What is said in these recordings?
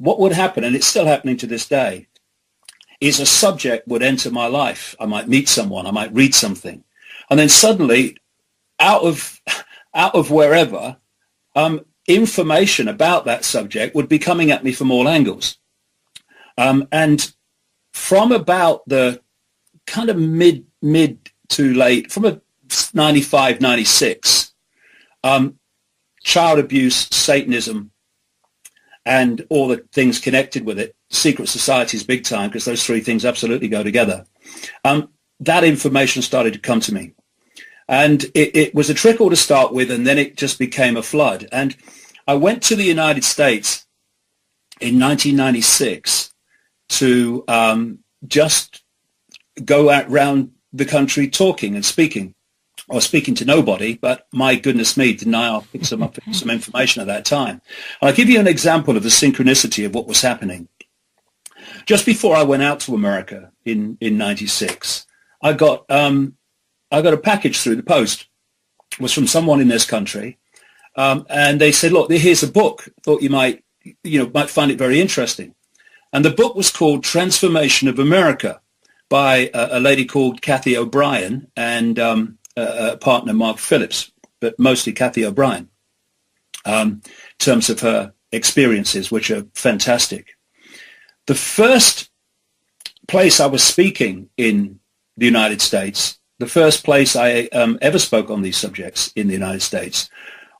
what would happen, and it's still happening to this day, is a subject would enter my life. I might meet someone, I might read something, and then suddenly, out of wherever, information about that subject would be coming at me from all angles. And from about the kind of mid to late, from a 95, 96, child abuse, Satanism, and all the things connected with it, secret societies big time, because those three things absolutely go together. That information started to come to me. And it was a trickle to start with, and then it just became a flood. And I went to the United States in 1996 to just go out around the country talking and speaking, or speaking to nobody, but my goodness me, didn't I pick some information at that time. And I'll give you an example of the synchronicity of what was happening. Just before I went out to America in 96, I got a package through the post. It was from someone in this country, and they said, "Look, here's a book. Thought you might find it very interesting." And the book was called "Transformation of America" by a lady called Kathy O'Brien and a partner, Mark Phillips, but mostly Kathy O'Brien, in terms of her experiences, which are fantastic. The first place I was speaking in the United States, the first place I ever spoke on these subjects in the United States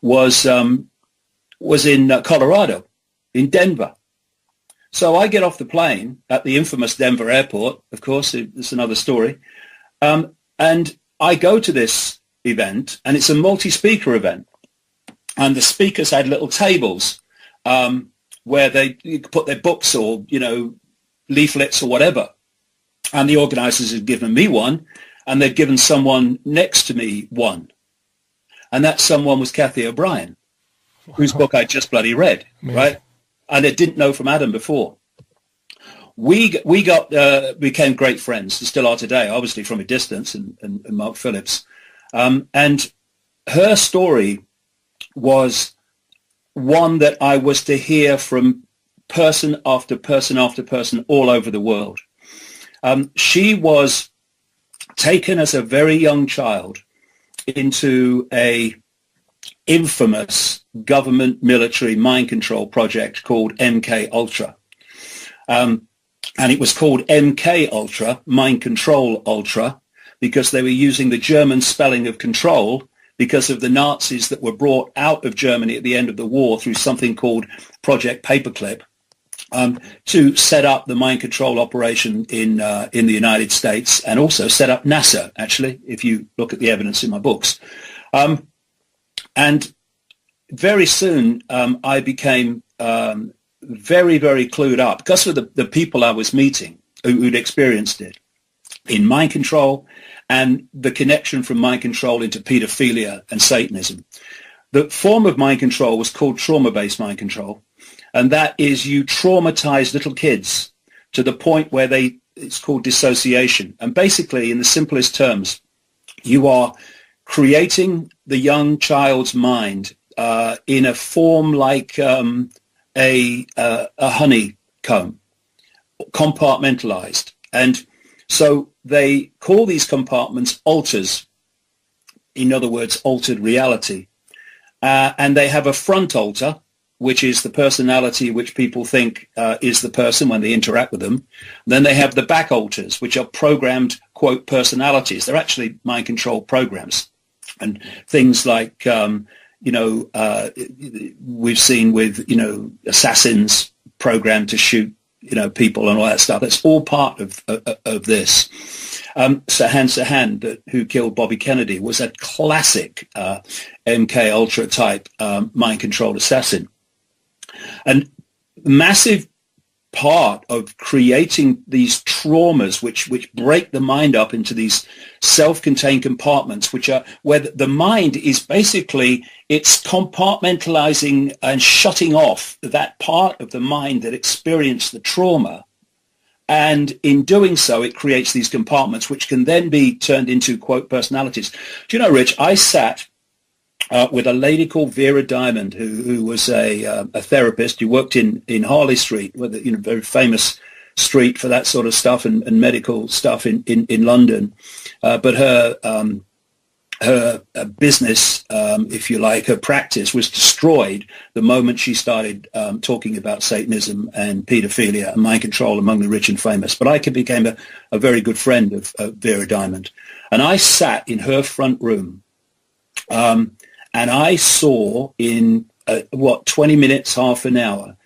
was in Colorado, in Denver. So I get off the plane at the infamous Denver airport. Of course, it's another story. And I go to this event, and it's a multi-speaker event. And the speakers had little tables where they could put their books or, leaflets or whatever. And the organizers had given me one, and they'd given someone next to me one. And that someone was Kathy O'Brien, whose book I just bloody read, right? And I didn't know from Adam before. We became great friends, and still are today, obviously from a distance, and Mark Phillips. And her story was one that I was to hear from person after person after person all over the world. She was taken as a very young child into a infamous government military mind control project called MK Ultra. And it was called MK Ultra, Mind Control Ultra, because they were using the German spelling of control because of the Nazis that were brought out of Germany at the end of the war through something called Project Paperclip, to set up the mind control operation in the United States, and also set up NASA, actually, if you look at the evidence in my books. And very soon I became very, very clued up because of the people I was meeting who'd experienced it in mind control and the connection from mind control into pedophilia and Satanism. The form of mind control was called trauma-based mind control, and that is you traumatize little kids to the point where it's called dissociation. And basically, in the simplest terms, you are creating the young child's mind in a form like a honeycomb, compartmentalized. And so they call these compartments alters, in other words, altered reality. And they have a front altar, which is the personality which people think is the person when they interact with them. Then they have the back altars, which are programmed, quote, personalities. They're actually mind control programs. And things like, we've seen with, assassins programmed to shoot, people and all that stuff. That's all part of this. Sirhan Sirhan, who killed Bobby Kennedy, was a classic MK Ultra type mind controlled assassin. And massive part of creating these traumas which break the mind up into these self-contained compartments, which are where the mind is basically, it's compartmentalizing and shutting off that part of the mind that experienced the trauma. And in doing so, it creates these compartments which can then be turned into, quote, personalities. Do you know, Rich, I sat with a lady called Vera Diamond, who was a therapist who worked in Harley Street, with a very famous street for that sort of stuff and medical stuff in London. But her business, if you like, her practice was destroyed the moment she started talking about Satanism and paedophilia and mind control among the rich and famous. But Icke became a very good friend of Vera Diamond. And I sat in her front room and I saw in, 20 minutes, half an hour,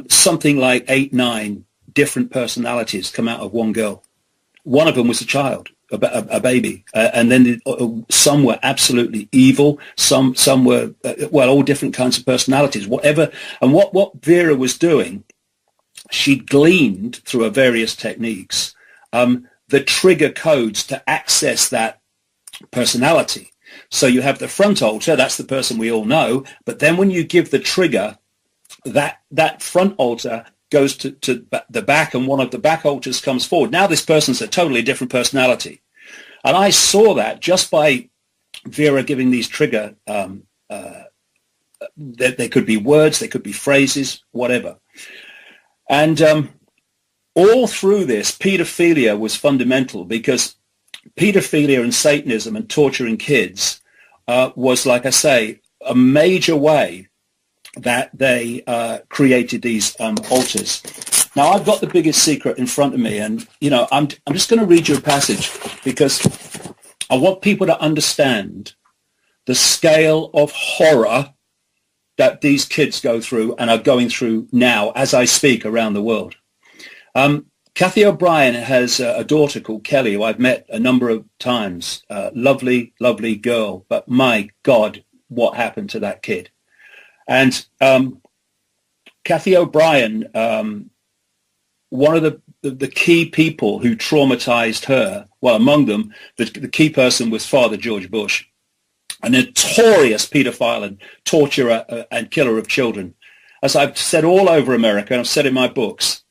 something like 8, 9 different personalities come out of one girl. One of them was a child. A baby, and then some were absolutely evil. Some were all different kinds of personalities. Whatever, and what Vera was doing, she gleaned through her various techniques the trigger codes to access that personality. So you have the front altar, that's the person we all know, but then when you give the trigger, that front altar goes to the back, and one of the back altars comes forward. Now this person's a totally different personality. And I saw that just by Vera giving these trigger, they could be words, they could be phrases, whatever. And all through this, pedophilia was fundamental, because pedophilia and Satanism and torturing kids was, like I say, a major way that they created these altars. Now, I've got the biggest secret in front of me, and, I'm just going to read you a passage, because I want people to understand the scale of horror that these kids go through and are going through now as I speak around the world. Kathy O'Brien has a daughter called Kelly, who I've met a number of times. Lovely, lovely girl, but my God, what happened to that kid? And Kathy O'Brien, one of the key people who traumatized her, well, among them, the key person was Father George Bush, a notorious pedophile and torturer and killer of children. As I've said all over America, and I've said in my books,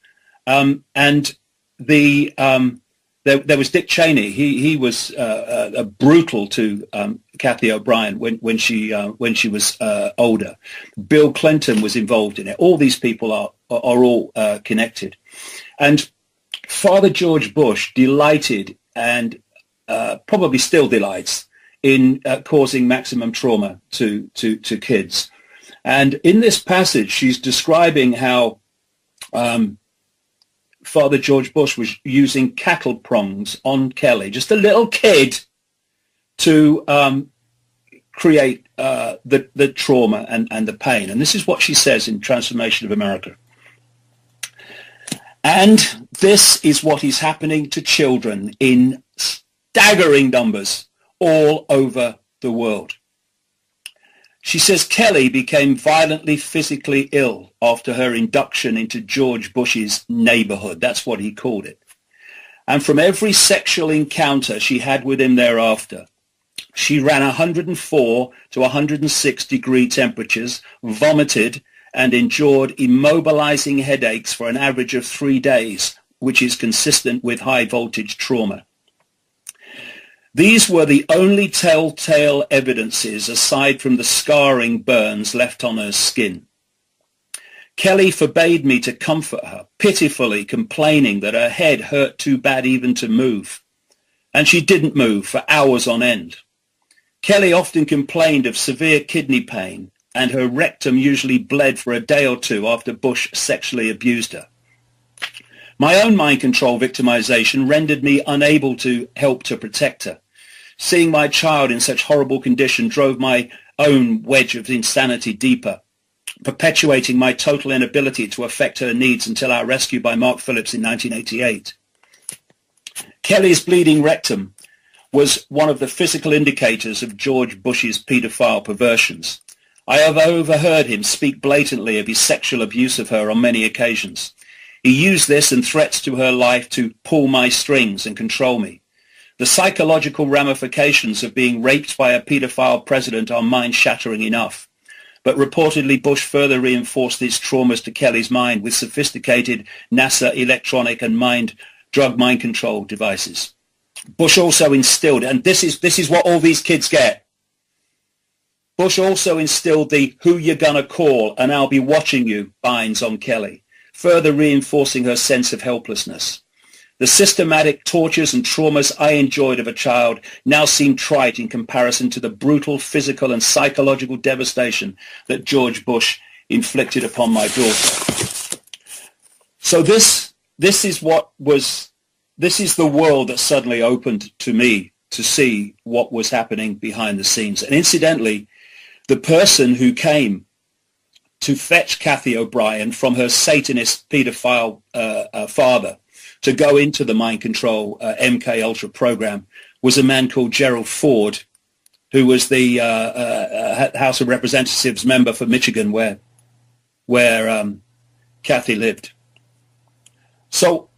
and there was Dick Cheney. He was brutal to Kathy O'Brien when she was older. Bill Clinton was involved in it. All these people are all connected. And Father George Bush delighted, and probably still delights, in causing maximum trauma to kids. And in this passage, she's describing how Father George Bush was using cattle prongs on Kelly, just a little kid, to create the trauma and the pain. And this is what she says in Transformation of America. And this is what is happening to children in staggering numbers all over the world. She says Kelly became violently physically ill after her induction into George Bush's neighborhood. That's what he called it. And from every sexual encounter she had with him thereafter, she ran 104 to 106 degree temperatures, vomited, and endured immobilizing headaches for an average of 3 days, which is consistent with high voltage trauma. These were the only telltale evidences aside from the scarring burns left on her skin. Kelly forbade me to comfort her, pitifully complaining that her head hurt too bad even to move. And she didn't move for hours on end. Kelly often complained of severe kidney pain, and her rectum usually bled for a day or two after Bush sexually abused her. My own mind control victimization rendered me unable to help to protect her. Seeing my child in such horrible condition drove my own wedge of insanity deeper, perpetuating my total inability to affect her needs until our rescue by Mark Phillips in 1988. Kelly's bleeding rectum was one of the physical indicators of George Bush's paedophile perversions. I have overheard him speak blatantly of his sexual abuse of her on many occasions. He used this and threats to her life to pull my strings and control me. The psychological ramifications of being raped by a paedophile president are mind-shattering enough. But reportedly, Bush further reinforced these traumas to Kelly's mind with sophisticated NASA electronic and drug mind control devices. Bush also instilled, and this is what all these kids get. Bush also instilled the "who you gonna call and I'll be watching you" binds on Kelly, further reinforcing her sense of helplessness. The systematic tortures and traumas I enjoyed of a child now seem trite in comparison to the brutal physical and psychological devastation that George Bush inflicted upon my daughter. So this is the world that suddenly opened to me to see what was happening behind the scenes. And incidentally, the person who came to fetch Kathy O'Brien from her Satanist pedophile father to go into the mind control MK Ultra program was a man called Gerald Ford, who was the House of Representatives member for Michigan, where Kathy lived. So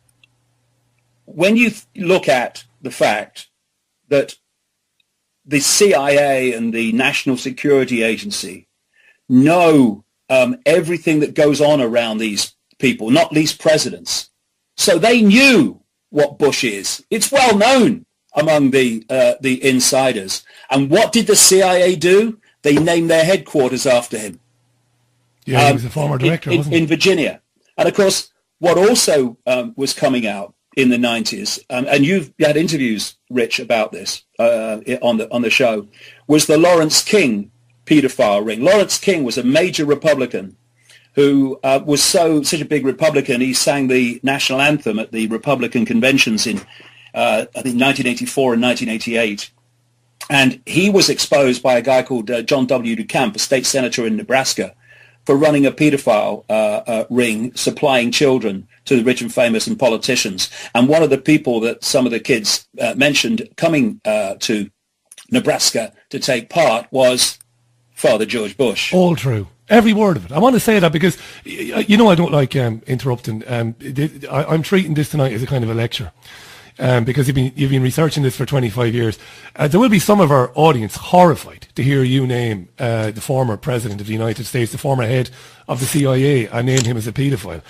when you look at the fact that the CIA and the National Security Agency know everything that goes on around these people, not least presidents, so they knew what Bush is. It's well known among the insiders. And what did the CIA do? They named their headquarters after him. Yeah, he was a former director, wasn't he? In Virginia. And of course, what also was coming out in the 90s, and you've had interviews, Rich, about this on the show, was the Lawrence King pedophile ring. Lawrence King was a major Republican who was such a big Republican, he sang the national anthem at the Republican conventions in, I think, 1984 and 1988. And he was exposed by a guy called John W. DeCamp, a state senator in Nebraska, for running a pedophile ring, supplying children to the rich and famous and politicians. And one of the people that some of the kids mentioned coming to Nebraska to take part was Father George Bush. All true. Every word of it. I want to say that because, you know, I don't like interrupting. I'm treating this tonight as a kind of a lecture. Because you've been researching this for 25 years. There will be some of our audience horrified to hear you name the former president of the United States, the former head of the CIA, and name him as a paedophile.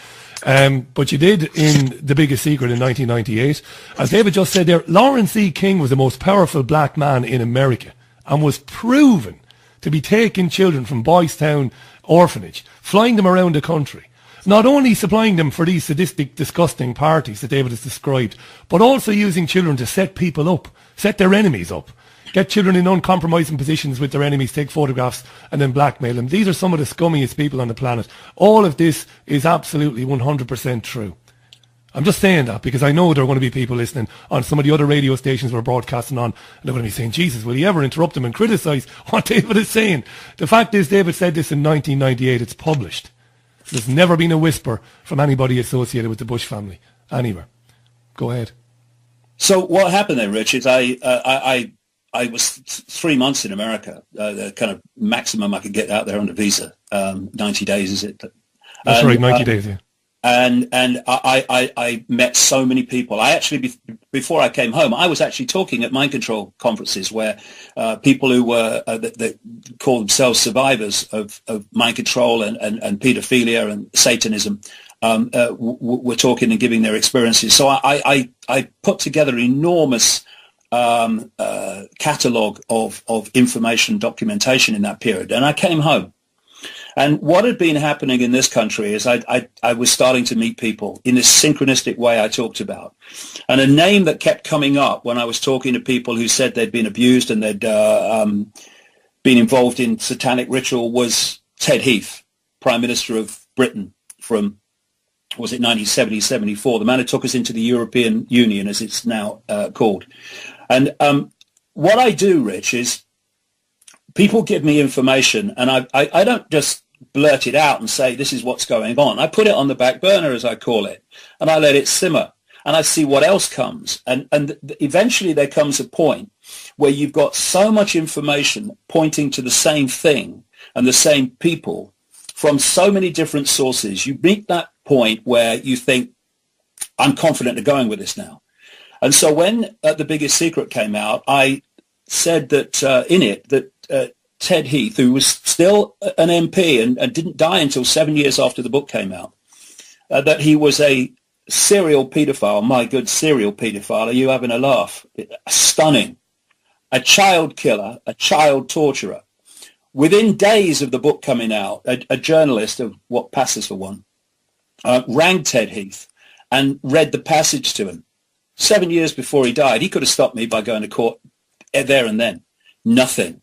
But you did in The Biggest Secret in 1998. As David just said there, Lawrence E. King was the most powerful black man in America and was proven to be taking children from Boys Town orphanage, flying them around the country. Not only supplying them for these sadistic, disgusting parties that David has described, but also using children to set people up, set their enemies up, get children in uncompromising positions with their enemies, take photographs, and then blackmail them. These are some of the scummiest people on the planet. All of this is absolutely 100% true. I'm just saying that because I know there are going to be people listening on some of the other radio stations we're broadcasting on, and they're going to be saying, Jesus, will he ever interrupt them and criticise what David is saying? The fact is, David said this in 1998. It's published. There's never been a whisper from anybody associated with the Bush family anywhere. Go ahead. So what happened then, Rich, is I was 3 months in America, the kind of maximum I could get out there on a visa. 90 days, is it? That's right, 90 days, yeah. And I met so many people. I actually, before I came home, I was actually talking at mind control conferences where people who were that call themselves survivors of mind control and paedophilia and Satanism were talking and giving their experiences. So I put together an enormous catalogue of information, documentation in that period, and I came home. And what had been happening in this country is I was starting to meet people in this synchronistic way I talked about. And a name that kept coming up when I was talking to people who said they'd been abused and they'd been involved in satanic ritual was Ted Heath, Prime Minister of Britain from, was it 1970, 74, the man who took us into the European Union, as it's now called. And what I do, Rich, is people give me information, and I don't just blurt it out and say, this is what's going on. I put it on the back burner, as I call it, and I let it simmer, and I see what else comes. And eventually there comes a point where you've got so much information pointing to the same thing and the same people from so many different sources. You meet that point where you think, I'm confident of going with this now. And so when The Biggest Secret came out, I said that in it that Ted Heath, who was still an MP and didn't die until 7 years after the book came out, that he was a serial paedophile. My good, serial paedophile. Are you having a laugh? Stunning. A child killer, a child torturer, Within days of the book coming out, a journalist of what passes for one rang Ted Heath and read the passage to him. 7 years before he died, he could have stopped me by going to court there and then. Nothing.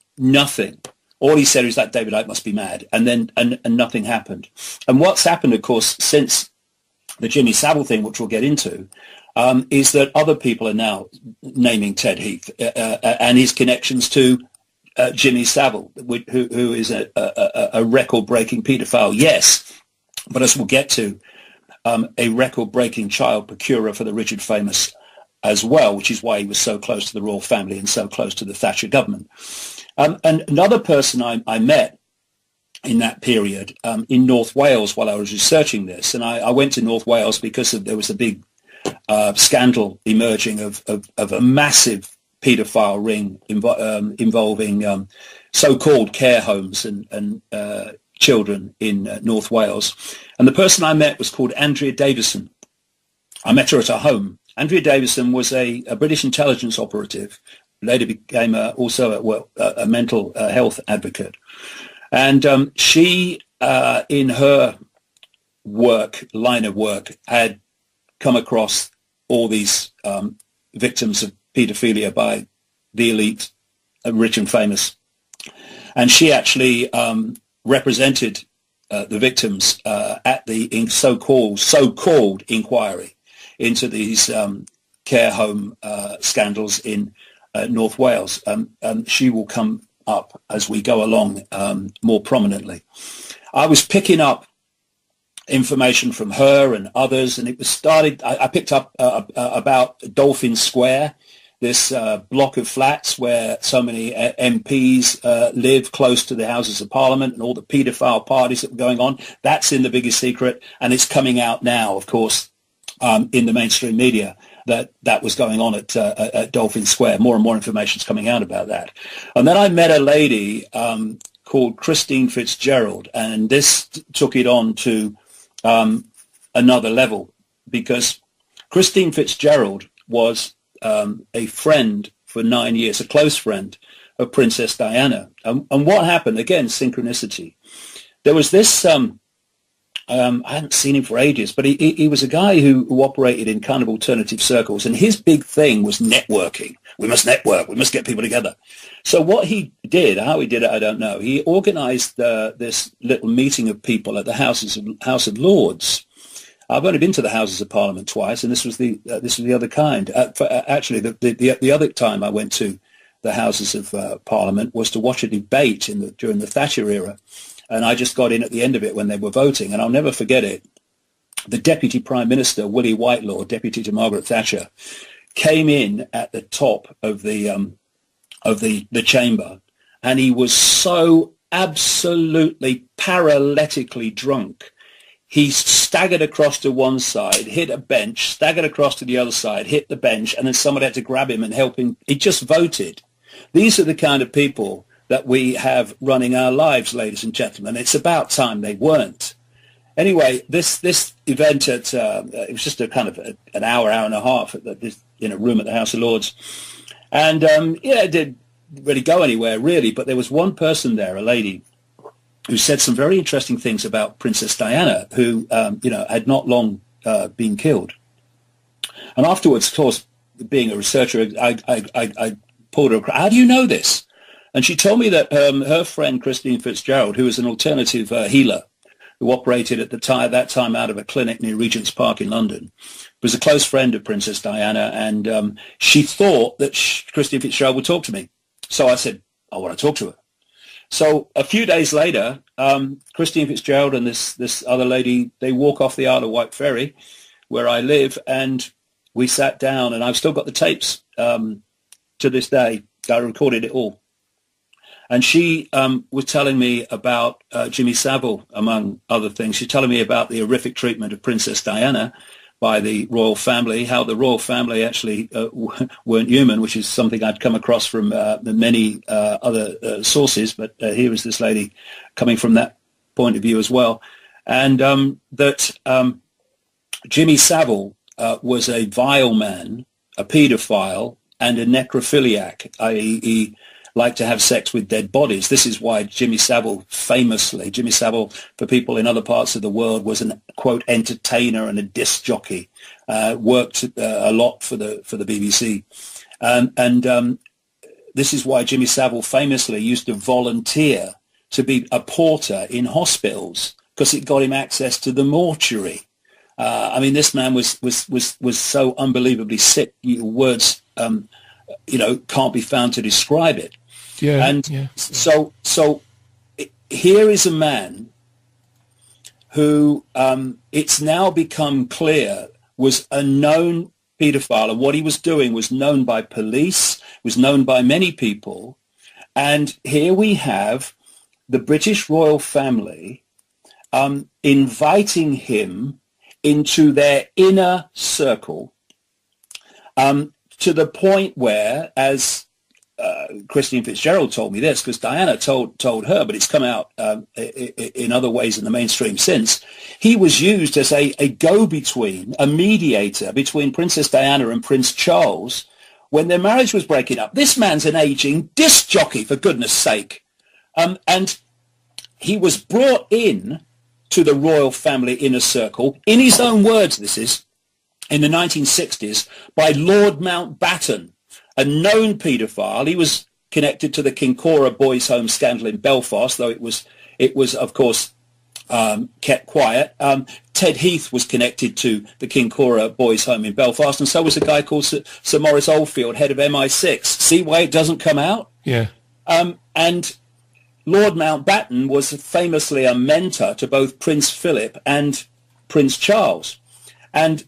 All he said was that David Icke must be mad, and then and nothing happened. And what's happened, of course, since the Jimmy Savile thing, which we'll get into, is that other people are now naming Ted Heath and his connections to Jimmy Savile, who is a record-breaking paedophile, yes, but as we'll get to, a record-breaking child procurer for the rich and famous as well, which is why he was so close to the royal family and so close to the Thatcher government. And another person I met in that period in North Wales while I was researching this, and I went to North Wales because there was a big scandal emerging of a massive paedophile ring involving so-called care homes and children in North Wales. And the person I met was called Andrea Davison. I met her at her home. Andrea Davison was a British intelligence operative, later became also a mental health advocate. And she, in her line of work, had come across all these victims of paedophilia by the elite, rich and famous. And she actually represented the victims at the so-called inquiry into these care home scandals in North Wales. She will come up as we go along more prominently. I was picking up information from her and others, and it was I picked up about Dolphin Square, this block of flats where so many MPs live close to the Houses of Parliament, and all the paedophile parties that were going on. That's in The Biggest Secret, and it's coming out now, of course, in the mainstream media, that was going on at Dolphin Square. More and more information is coming out about that. And then I met a lady called Christine Fitzgerald, and this took it on to another level, because Christine Fitzgerald was a friend for 9 years, a close friend of Princess Diana. And what happened? Again, synchronicity. There was this... I hadn't seen him for ages, but he was a guy who operated in kind of alternative circles, and his big thing was networking. We must network. We must get people together. So what he did, how he did it, I don't know. He organized this little meeting of people at the House of Lords. I've only been to the Houses of Parliament twice, and this was the other kind. Actually, the other time I went to the Houses of Parliament was to watch a debate during the Thatcher era. And I just got in at the end of it when they were voting, and I'll never forget it. The Deputy Prime Minister, Willie Whitelaw, deputy to Margaret Thatcher, came in at the top of the chamber, and he was so absolutely paralytically drunk. He staggered across to one side, hit a bench, staggered across to the other side, hit the bench, and then someone had to grab him and help him. He just voted. These are the kind of people that we have running our lives, ladies and gentlemen. It's about time they weren't. Anyway, this event it was just a kind of an hour and a half in a room at the House of Lords, and it didn't really go anywhere really. But there was one person there, a lady, who said some very interesting things about Princess Diana, who had not long been killed. And afterwards, of course, being a researcher, I pulled her. How do you know this? And she told me that her friend Christine Fitzgerald, who was an alternative healer who operated at that time out of a clinic near Regent's Park in London, was a close friend of Princess Diana, and she thought that Christine Fitzgerald would talk to me. So I said, I want to talk to her. So a few days later, Christine Fitzgerald and this other lady, they walk off the Isle of Wight Ferry, where I live, and we sat down, and I've still got the tapes to this day. I recorded it all. And she was telling me about Jimmy Savile, among other things. She's telling me about the horrific treatment of Princess Diana by the royal family, how the royal family actually weren't human, which is something I'd come across from many other sources. But here is this lady coming from that point of view as well. And that Jimmy Savile was a vile man, a paedophile, and a necrophiliac, i.e. like to have sex with dead bodies. This is why Jimmy Savile, for people in other parts of the world, was an, quote, entertainer and a disc jockey, worked a lot for the BBC. This is why Jimmy Savile famously used to volunteer to be a porter in hospitals, because it got him access to the mortuary. I mean, this man was so unbelievably sick. Words, can't be found to describe it. Yeah. And yeah. So here is a man who it's now become clear was a known paedophile, and what he was doing was known by police, was known by many people. And here we have the British royal family inviting him into their inner circle, to the point where, as Christine Fitzgerald told me this, because Diana told her, but it's come out in other ways in the mainstream since, he was used as a go-between, a mediator between Princess Diana and Prince Charles when their marriage was breaking up. This man's an aging disc jockey, for goodness sake. And he was brought in to the royal family inner circle, in his own words, this is, in the 1960s, by Lord Mountbatten, a known paedophile. He was connected to the Kincora Boys' Home scandal in Belfast, though it was of course, kept quiet. Ted Heath was connected to the Kincora Boys' Home in Belfast, and so was a guy called Sir Maurice Oldfield, head of MI6. See why it doesn't come out? Yeah. And Lord Mountbatten was famously a mentor to both Prince Philip and Prince Charles. And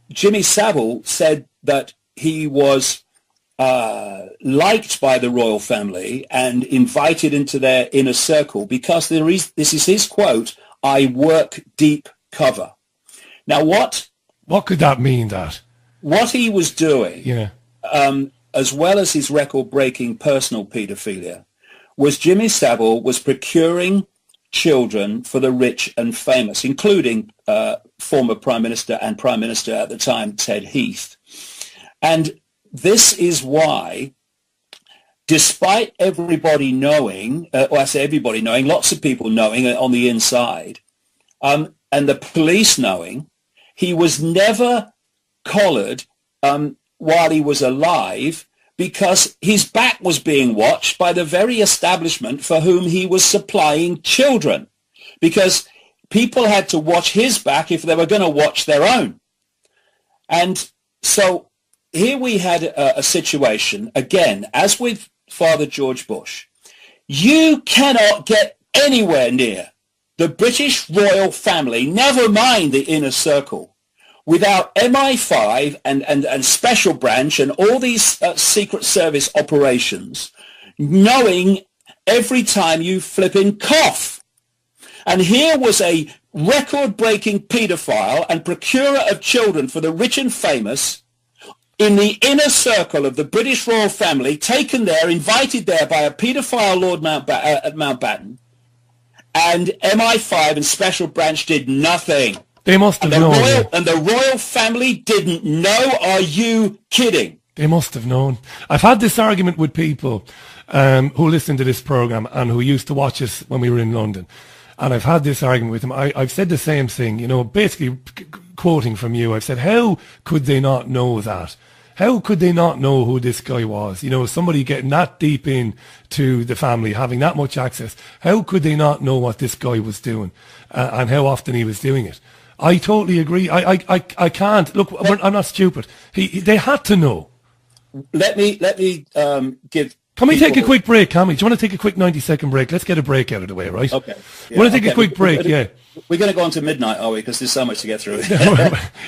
Jimmy Savile said that he was liked by the royal family and invited into their inner circle because this is his quote, "I work deep cover." Now, what could that mean, that? What he was doing, yeah, as well as his record-breaking personal paedophilia, was Jimmy Savile was procuring children for the rich and famous, including former Prime Minister and Prime Minister at the time, Ted Heath. And this is why, despite everybody knowing, I say everybody knowing, lots of people knowing on the inside, and the police knowing, he was never collared while he was alive, because his back was being watched by the very establishment for whom he was supplying children, because people had to watch his back if they were going to watch their own. And so here we had a situation, again, as with Father George Bush. You cannot get anywhere near the British royal family, never mind the inner circle, without MI5 and Special Branch and all these Secret Service operations knowing every time you flipping cough. And here was a record-breaking paedophile and procurer of children for the rich and famous in the inner circle of the British royal family, taken there, invited there by a paedophile Lord Mountbatten, and MI5 and Special Branch did nothing. They must have known. And the royal family didn't know. Are you kidding? They must have known. I've had this argument with people who listen to this program and who used to watch us when we were in London. And I've had this argument with them. I've said the same thing, basically quoting from you. I've said, how could they not know that? How could they not know who this guy was? Somebody getting that deep in to the family, having that much access. How could they not know what this guy was doing and how often he was doing it? I totally agree. I can't. Look, I'm not stupid. They had to know. Let me give. Can we take a quick break, Cammy? Do you want to take a quick 90-second break? Let's get a break out of the way, right? Okay. Yeah, want to take a quick break, yeah. We're going to go on to midnight, are we? Because there's so much to get through.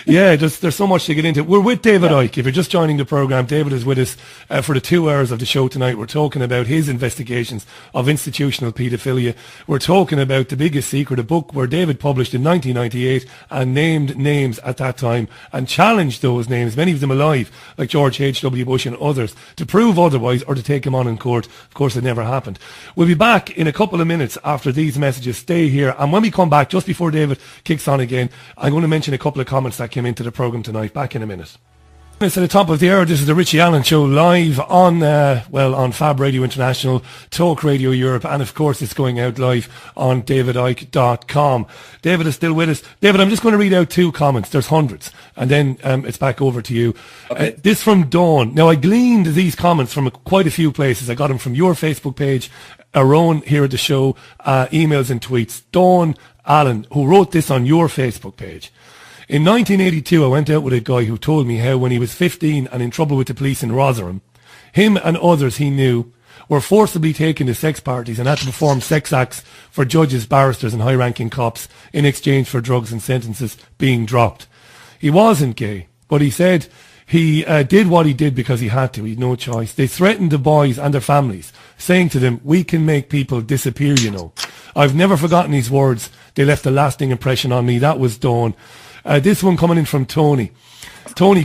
Yeah, there's so much to get into. We're with David Icke. If you're just joining the program, David is with us for the 2 hours of the show tonight. We're talking about his investigations of institutional paedophilia. We're talking about The Biggest Secret, a book where David published in 1998 and named names at that time and challenged those names, many of them alive, like George H.W. Bush and others, to prove otherwise or to take him on in court. Of course, it never happened. We'll be back in a couple of minutes after these messages. Stay here. And when we come back, just before David kicks on again, I'm going to mention a couple of comments that came into the programme tonight. Back in a minute. It's at the top of the hour. This is the Richie Allen Show live on, on Fab Radio International, Talk Radio Europe, and of course it's going out live on davidicke.com. David is still with us. David, I'm just going to read out 2 comments. There's hundreds. And then it's back over to you. Okay. This from Dawn. Now, I gleaned these comments from quite a few places. I got them from your Facebook page, our own here at the show, emails and tweets. Dawn Allen, who wrote this on your Facebook page. In 1982, I went out with a guy who told me how when he was 15 and in trouble with the police in Rotherham, him and others he knew were forcibly taken to sex parties and had to perform sex acts for judges, barristers and high-ranking cops in exchange for drugs and sentences being dropped. He wasn't gay, but he said he did what he did because he had to. He had no choice. They threatened the boys and their families, saying to them, "We can make people disappear, you know." I've never forgotten these words. They left a lasting impression on me. That was Dawn. This one coming in from Tony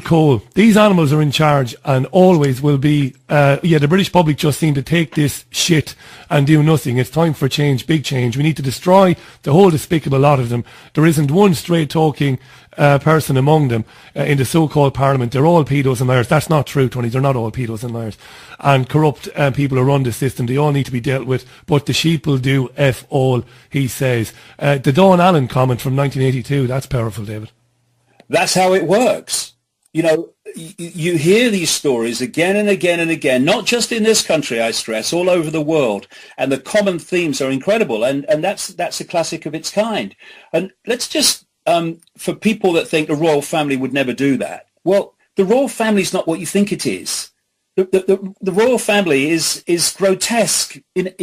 Cole. These animals are in charge and always will be. The British public just seem to take this shit and do nothing. It's time for change, big change. We need to destroy the whole despicable lot of them. There isn't one straight talking person among them in the so-called parliament. They're all pedos and liars. That's not true, Tony. They're not all pedos and liars. And corrupt people who run the system. They all need to be dealt with. But the sheep will do F all, he says. The Dawn Allen comment from 1982. That's powerful, David. That's how it works. You know, you hear these stories again and again and again, not just in this country, I stress, all over the world. And the common themes are incredible. And that's a classic of its kind. And let's just, for people that think the royal family would never do that, well, the royal family is not what you think it is. The royal family is grotesque in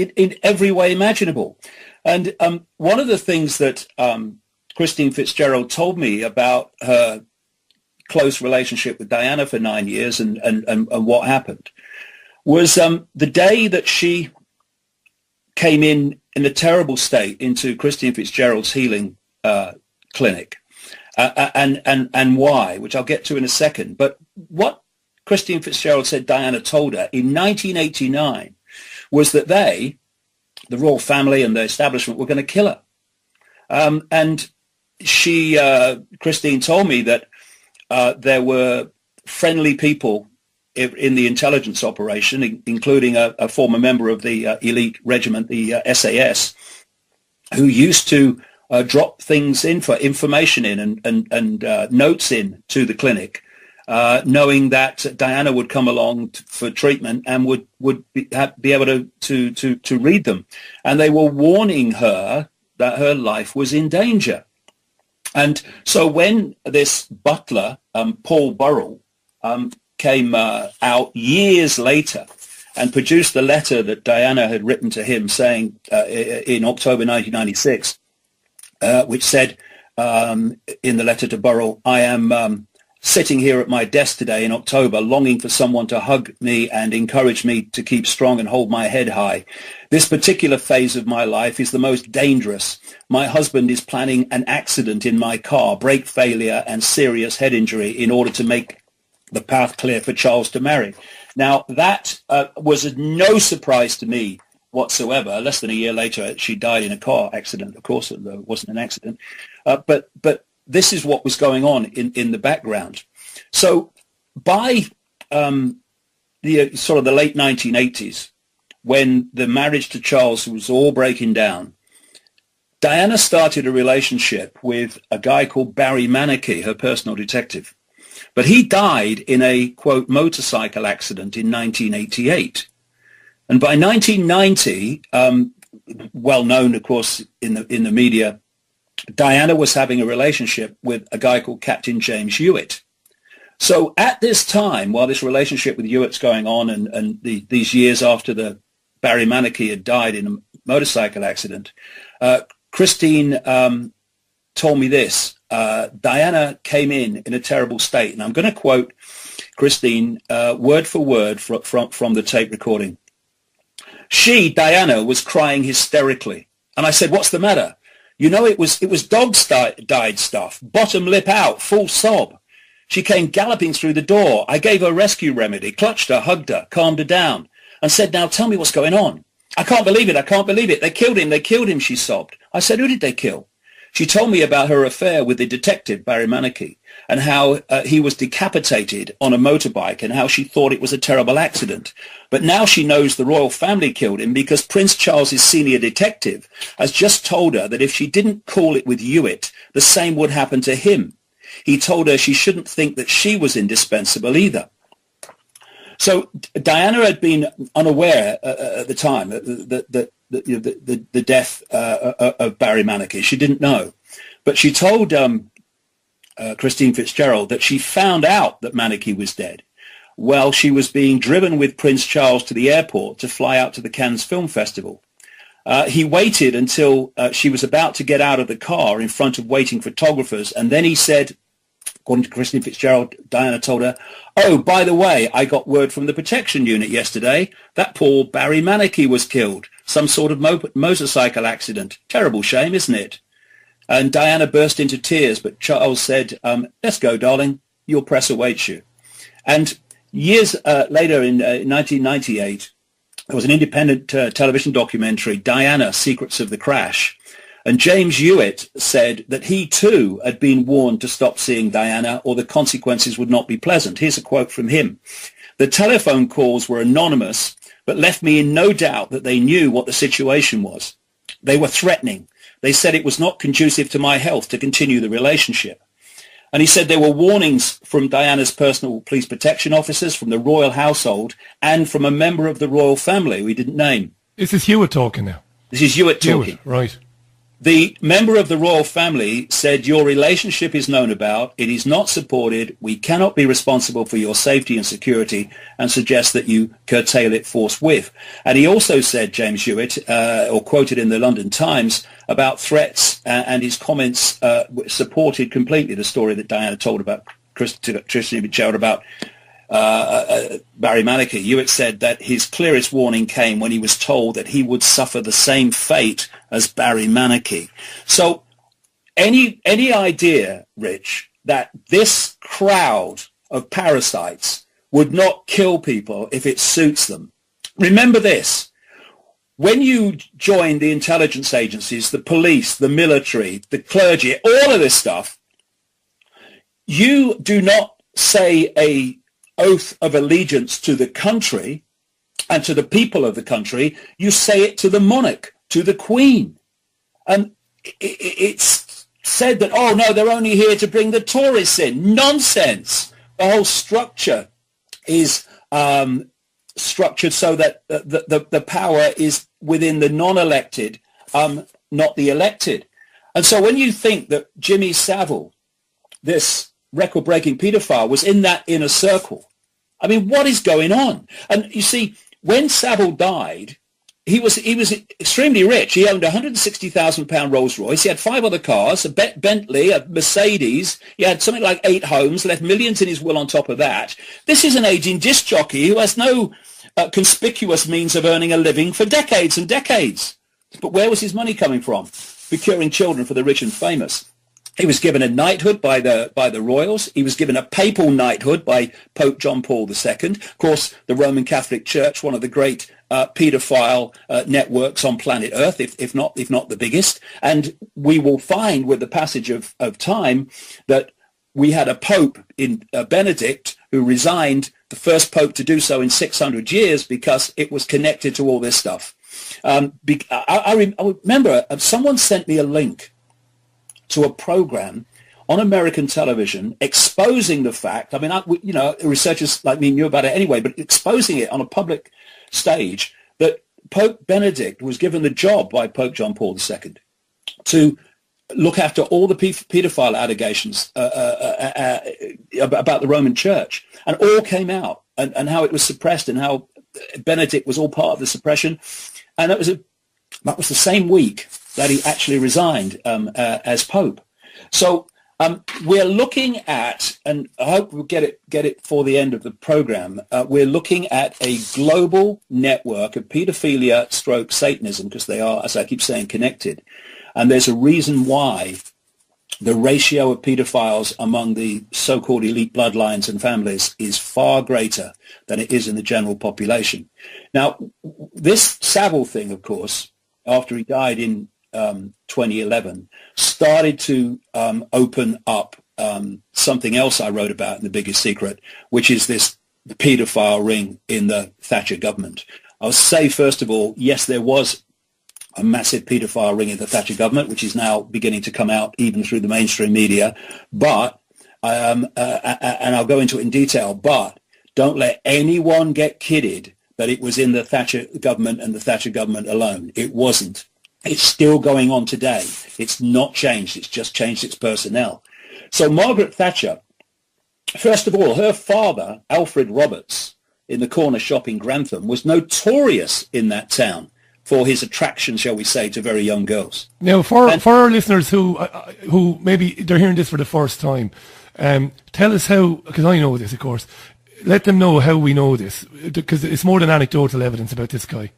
every way imaginable. And one of the things that Christine Fitzgerald told me about her close relationship with Diana for 9 years and what happened was the day that she came in a terrible state into Christine Fitzgerald's healing clinic and why, which I'll get to in a second. But what Christine Fitzgerald said Diana told her in 1989 was that the royal family and the establishment, were going to kill her. And Christine told me that there were friendly people in the intelligence operation, including a former member of the elite regiment, the SAS, who used to drop things in for information in and notes in to the clinic, knowing that Diana would come along for treatment and would be able to read them. And they were warning her that her life was in danger. And so when this butler, Paul Burrell, came out years later and produced the letter that Diana had written to him saying in October 1996, which said in the letter to Burrell, "I am sitting here at my desk today in October, longing for someone to hug me and encourage me to keep strong and hold my head high. This particular phase of my life is the most dangerous. My husband is planning an accident in my car, brake failure and serious head injury in order to make the path clear for Charles to marry." Now, that was no surprise to me whatsoever. Less than a year later, she died in a car accident. Of course, it wasn't an accident. But this is what was going on in the background. So by the sort of the late 1980s, when the marriage to Charles was all breaking down, Diana started a relationship with a guy called Barry Manicky, her personal detective. But he died in a, quote, motorcycle accident in 1988. And by 1990, well known, of course, in the media, Diana was having a relationship with a guy called Captain James Hewitt. So at this time, while this relationship with Hewitt's going on and these years after the Barry Manicky had died in a motorcycle accident, Christine told me this. Diana came in a terrible state. And I'm going to quote Christine word for word from the tape recording. Diana, was crying hysterically. And I said, "What's the matter?" "You know, it was dogs died stuff, bottom lip out, full sob. She came galloping through the door. I gave her rescue remedy, clutched her, hugged her, calmed her down, and said, 'Now tell me what's going on.' 'I can't believe it, I can't believe it. They killed him, she sobbed. I said, 'Who did they kill?' She told me about her affair with the detective, Barry Manicky, and how he was decapitated on a motorbike and how she thought it was a terrible accident. But now she knows the royal family killed him because Prince Charles's senior detective has just told her that if she didn't call it with Hewitt, the same would happen to him. He told her she shouldn't think that she was indispensable either. So Diana had been unaware at the time that the death of Barry Manicky. She didn't know. But she told Christine Fitzgerald that she found out that Manicky was dead while she was being driven with Prince Charles to the airport to fly out to the Cannes Film Festival. He waited until she was about to get out of the car in front of waiting photographers, and then he said, according to Christine Fitzgerald, Diana told her, "Oh, by the way, I got word from the protection unit yesterday that poor Barry Manicky was killed. Some sort of motorcycle accident. Terrible shame, isn't it?" And Diana burst into tears, but Charles said, "Let's go, darling. Your press awaits you." And years later, in 1998, there was an independent television documentary, Diana, Secrets of the Crash. And James Hewitt said that he too had been warned to stop seeing Diana or the consequences would not be pleasant. Here's a quote from him. "The telephone calls were anonymous, but left me in no doubt that they knew what the situation was. They were threatening. They said it was not conducive to my health to continue the relationship." And he said there were warnings from Diana's personal police protection officers, from the royal household, and from a member of the royal family we didn't name. This is Hewitt talking now. This is Hewitt talking. Hewitt, right. The member of the royal family said, "Your relationship is known about. It is not supported. We cannot be responsible for your safety and security," and suggest that you curtail it forthwith. And he also said, James Hewitt, or quoted in the London Times, about threats, and his comments supported completely the story that Diana told about Christine Fitzgerald about Barry Manicky. Hewitt said that his clearest warning came when he was told that he would suffer the same fate as Barry Manicky. So any idea, Rich, that this crowd of parasites would not kill people if it suits them? Remember this. When you join the intelligence agencies, the police, the military, the clergy, all of this stuff, you do not say a oath of allegiance to the country and to the people of the country. You say it to the monarch, to the Queen. And it's said that, oh no, they're only here to bring the tourists in. Nonsense. The whole structure is structured so that the power is within the non-elected, not the elected. And so when you think that Jimmy Savile, this record-breaking paedophile, was in that inner circle, I mean, what is going on? And you see, when Savile died, he was extremely rich. He owned a £160,000 Rolls Royce. He had 5 other cars, a Bentley, a Mercedes. He had something like 8 homes, left millions in his will on top of that. This is an aging disc jockey who has no conspicuous means of earning a living for decades and decades. But where was his money coming from? Procuring children for the rich and famous. He was given a knighthood by the royals. He was given a papal knighthood by Pope John Paul II. Of course, the Roman Catholic Church, one of the great paedophile networks on planet Earth, if not the biggest. And we will find with the passage of time that we had a pope in Benedict who resigned, the first pope to do so in 600 years, because it was connected to all this stuff. I remember someone sent me a link to a program on American television exposing the fact, I mean, researchers like me knew about it anyway, but exposing it on a public stage, that Pope Benedict was given the job by Pope John Paul II to look after all the paedophile allegations about the Roman Church, and all came out, and how it was suppressed, and how Benedict was all part of the suppression. And that was the same week that he actually resigned as Pope. So we're looking at, and I hope we'll get it for the end of the program, we're looking at a global network of paedophilia / Satanism, because they are, as I keep saying, connected. And there's a reason why the ratio of paedophiles among the so-called elite bloodlines and families is far greater than it is in the general population. Now, this Savile thing, of course, after he died in 2011, started to open up something else I wrote about in The Biggest Secret, which is this pedophile ring in the Thatcher government. I'll say, first of all, yes, there was a massive pedophile ring in the Thatcher government, which is now beginning to come out even through the mainstream media. But, and I'll go into it in detail, but don't let anyone get kidded that it was in the Thatcher government and the Thatcher government alone. It wasn't. It's still going on today. It's not changed. It's just changed its personnel. So Margaret Thatcher, first of all, her father, Alfred Roberts, in the corner shop in Grantham, was notorious in that town for his attraction, shall we say, to very young girls. Now, for our listeners who maybe they're hearing this for the first time, tell us how, because I know this, of course, let them know how we know this, because it's more than anecdotal evidence about this guy.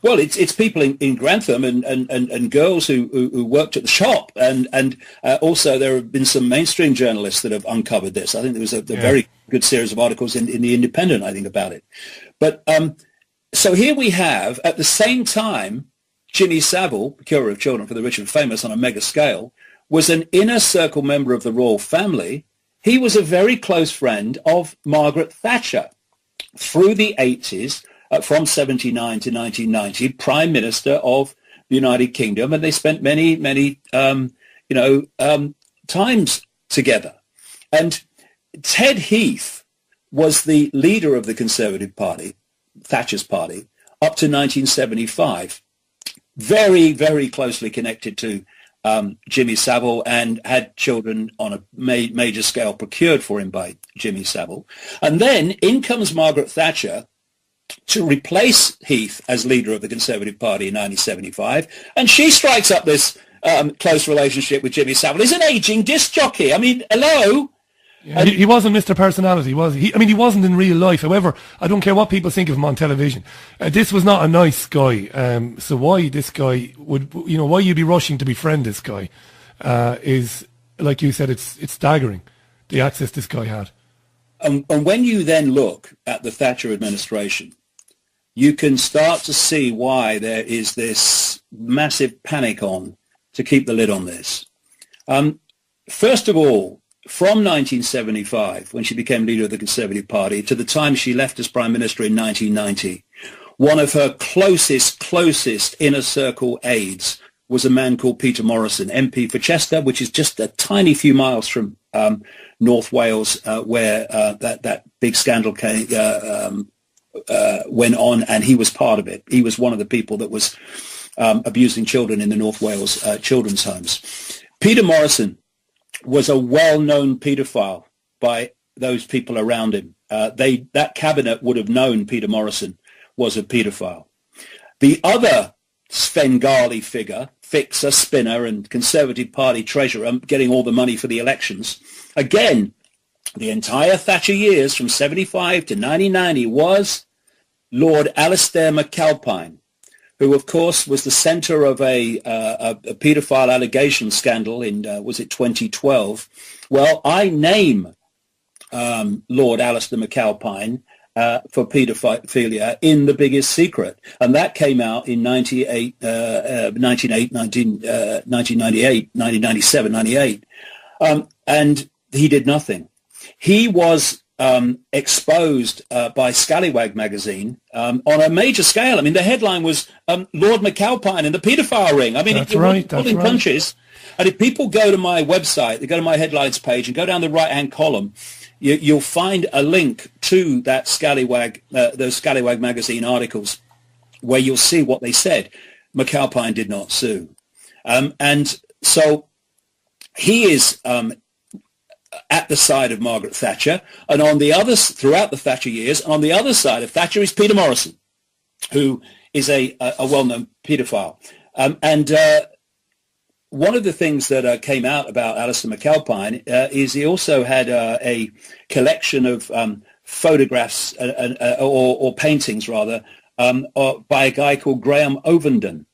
Well, it's people in Grantham and girls who worked at the shop, and also there have been some mainstream journalists that have uncovered this. I think there was a very good series of articles in The Independent, I think, about it. But so here we have, at the same time, Jimmy Savile, the curer of children for the rich and famous on a mega scale, was an inner circle member of the royal family. He was a very close friend of Margaret Thatcher through the 80s. From 79 to 1990, Prime Minister of the United Kingdom, and they spent many times together. And Ted Heath was the leader of the Conservative Party, Thatcher's party, up to 1975. Very, very closely connected to Jimmy Savile, and had children on a major scale procured for him by Jimmy Savile. And then in comes Margaret Thatcher to replace Heath as leader of the Conservative Party in 1975, and she strikes up this close relationship with Jimmy Savile. He's an aging disc jockey. I mean, hello? Yeah, he wasn't Mr. Personality, was he? I mean, he wasn't in real life. However, I don't care what people think of him on television. This was not a nice guy. So why this guy would, why you'd be rushing to befriend this guy is, like you said, it's staggering, the access this guy had. And when you then look at the Thatcher administration, you can start to see why there is this massive panic on to keep the lid on this. First of all, from 1975, when she became leader of the Conservative Party, to the time she left as Prime Minister in 1990, one of her closest inner circle aides was a man called Peter Morrison, MP for Chester, which is just a tiny few miles from North Wales, where that big scandal went on, and he was part of it. He was one of the people that was abusing children in the North Wales children's homes. Peter Morrison was a well-known paedophile by those people around him. That cabinet would have known Peter Morrison was a paedophile. The other Svengali figure, fixer, spinner, and Conservative Party treasurer, getting all the money for the elections, again, the entire Thatcher years from 75 to 1990 was Lord Alistair McAlpine, who, of course, was the centre of a paedophile allegation scandal in, was it 2012? Well, I name Lord Alistair McAlpine for paedophilia in The Biggest Secret, and that came out in 1997, 98, and he did nothing. He was exposed by Scallywag magazine on a major scale. I mean, the headline was Lord McAlpine and the paedophile ring. I mean, that's right. Punches. And if people go to my website, they go to my headlines page and go down the right-hand column, you'll find a link to that Scallywag, those Scallywag magazine articles, where you'll see what they said. McAlpine did not sue. And so he is at the side of Margaret Thatcher, and on the other, throughout the Thatcher years, on the other side of Thatcher is Peter Morrison, who is a well-known paedophile. And one of the things that came out about Alistair McAlpine is he also had a collection of photographs or paintings, rather, by a guy called Graham Ovenden.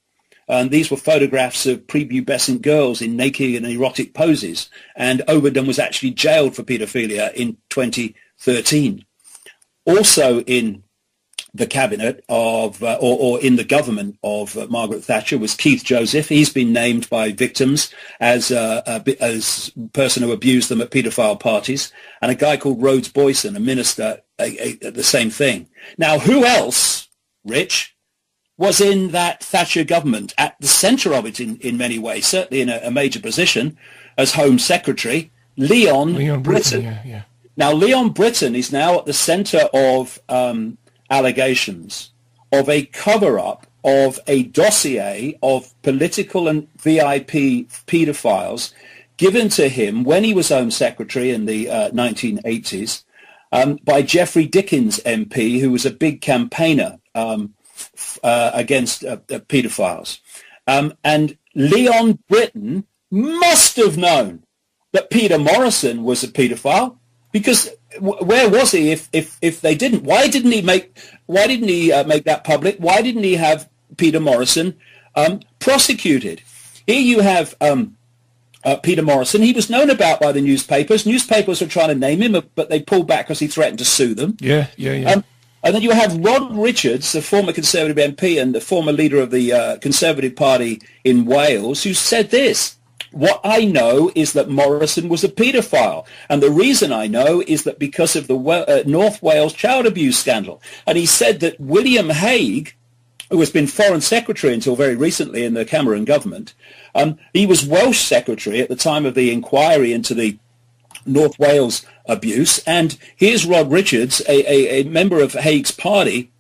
And these were photographs of prepubescent girls in naked and erotic poses. And Ovenden was actually jailed for paedophilia in 2013. Also in the cabinet of, or in the government of Margaret Thatcher was Keith Joseph. He's been named by victims as as person who abused them at paedophile parties, and a guy called Rhodes Boyson, a minister, the same thing. Now, who else, Rich, was in that Thatcher government at the centre of it in many ways, certainly in a major position as Home Secretary? Leon Britton. Yeah. Now, Leon Britton is now at the centre of allegations of a cover-up of a dossier of political and VIP paedophiles given to him when he was Home Secretary in the 1980s by Geoffrey Dickens MP, who was a big campaigner against paedophiles. And Leon Britton must have known that Peter Morrison was a paedophile, because where was he if they didn't? Why didn't he make that public? Why didn't he have Peter Morrison prosecuted? Here you have Peter Morrison. He was known about by the newspapers. Newspapers were trying to name him, but they pulled back because he threatened to sue them. Yeah. And then you have Rod Richards, the former Conservative MP and the former leader of the Conservative Party in Wales, who said this: "What I know is that Morrison was a paedophile, and the reason I know is that because of the North Wales child abuse scandal." And he said that William Hague, who has been Foreign Secretary until very recently in the Cameron government, he was Welsh Secretary at the time of the inquiry into the North Wales abuse. And here's Rod Richards, a member of Hague's party,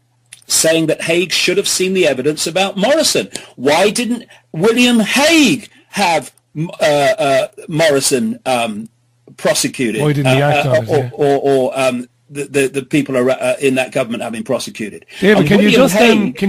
saying that Hague should have seen the evidence about Morrison. Why didn't William Hague have Morrison prosecuted? Why didn't he act on it? Or the people in that government have been prosecuted. David, can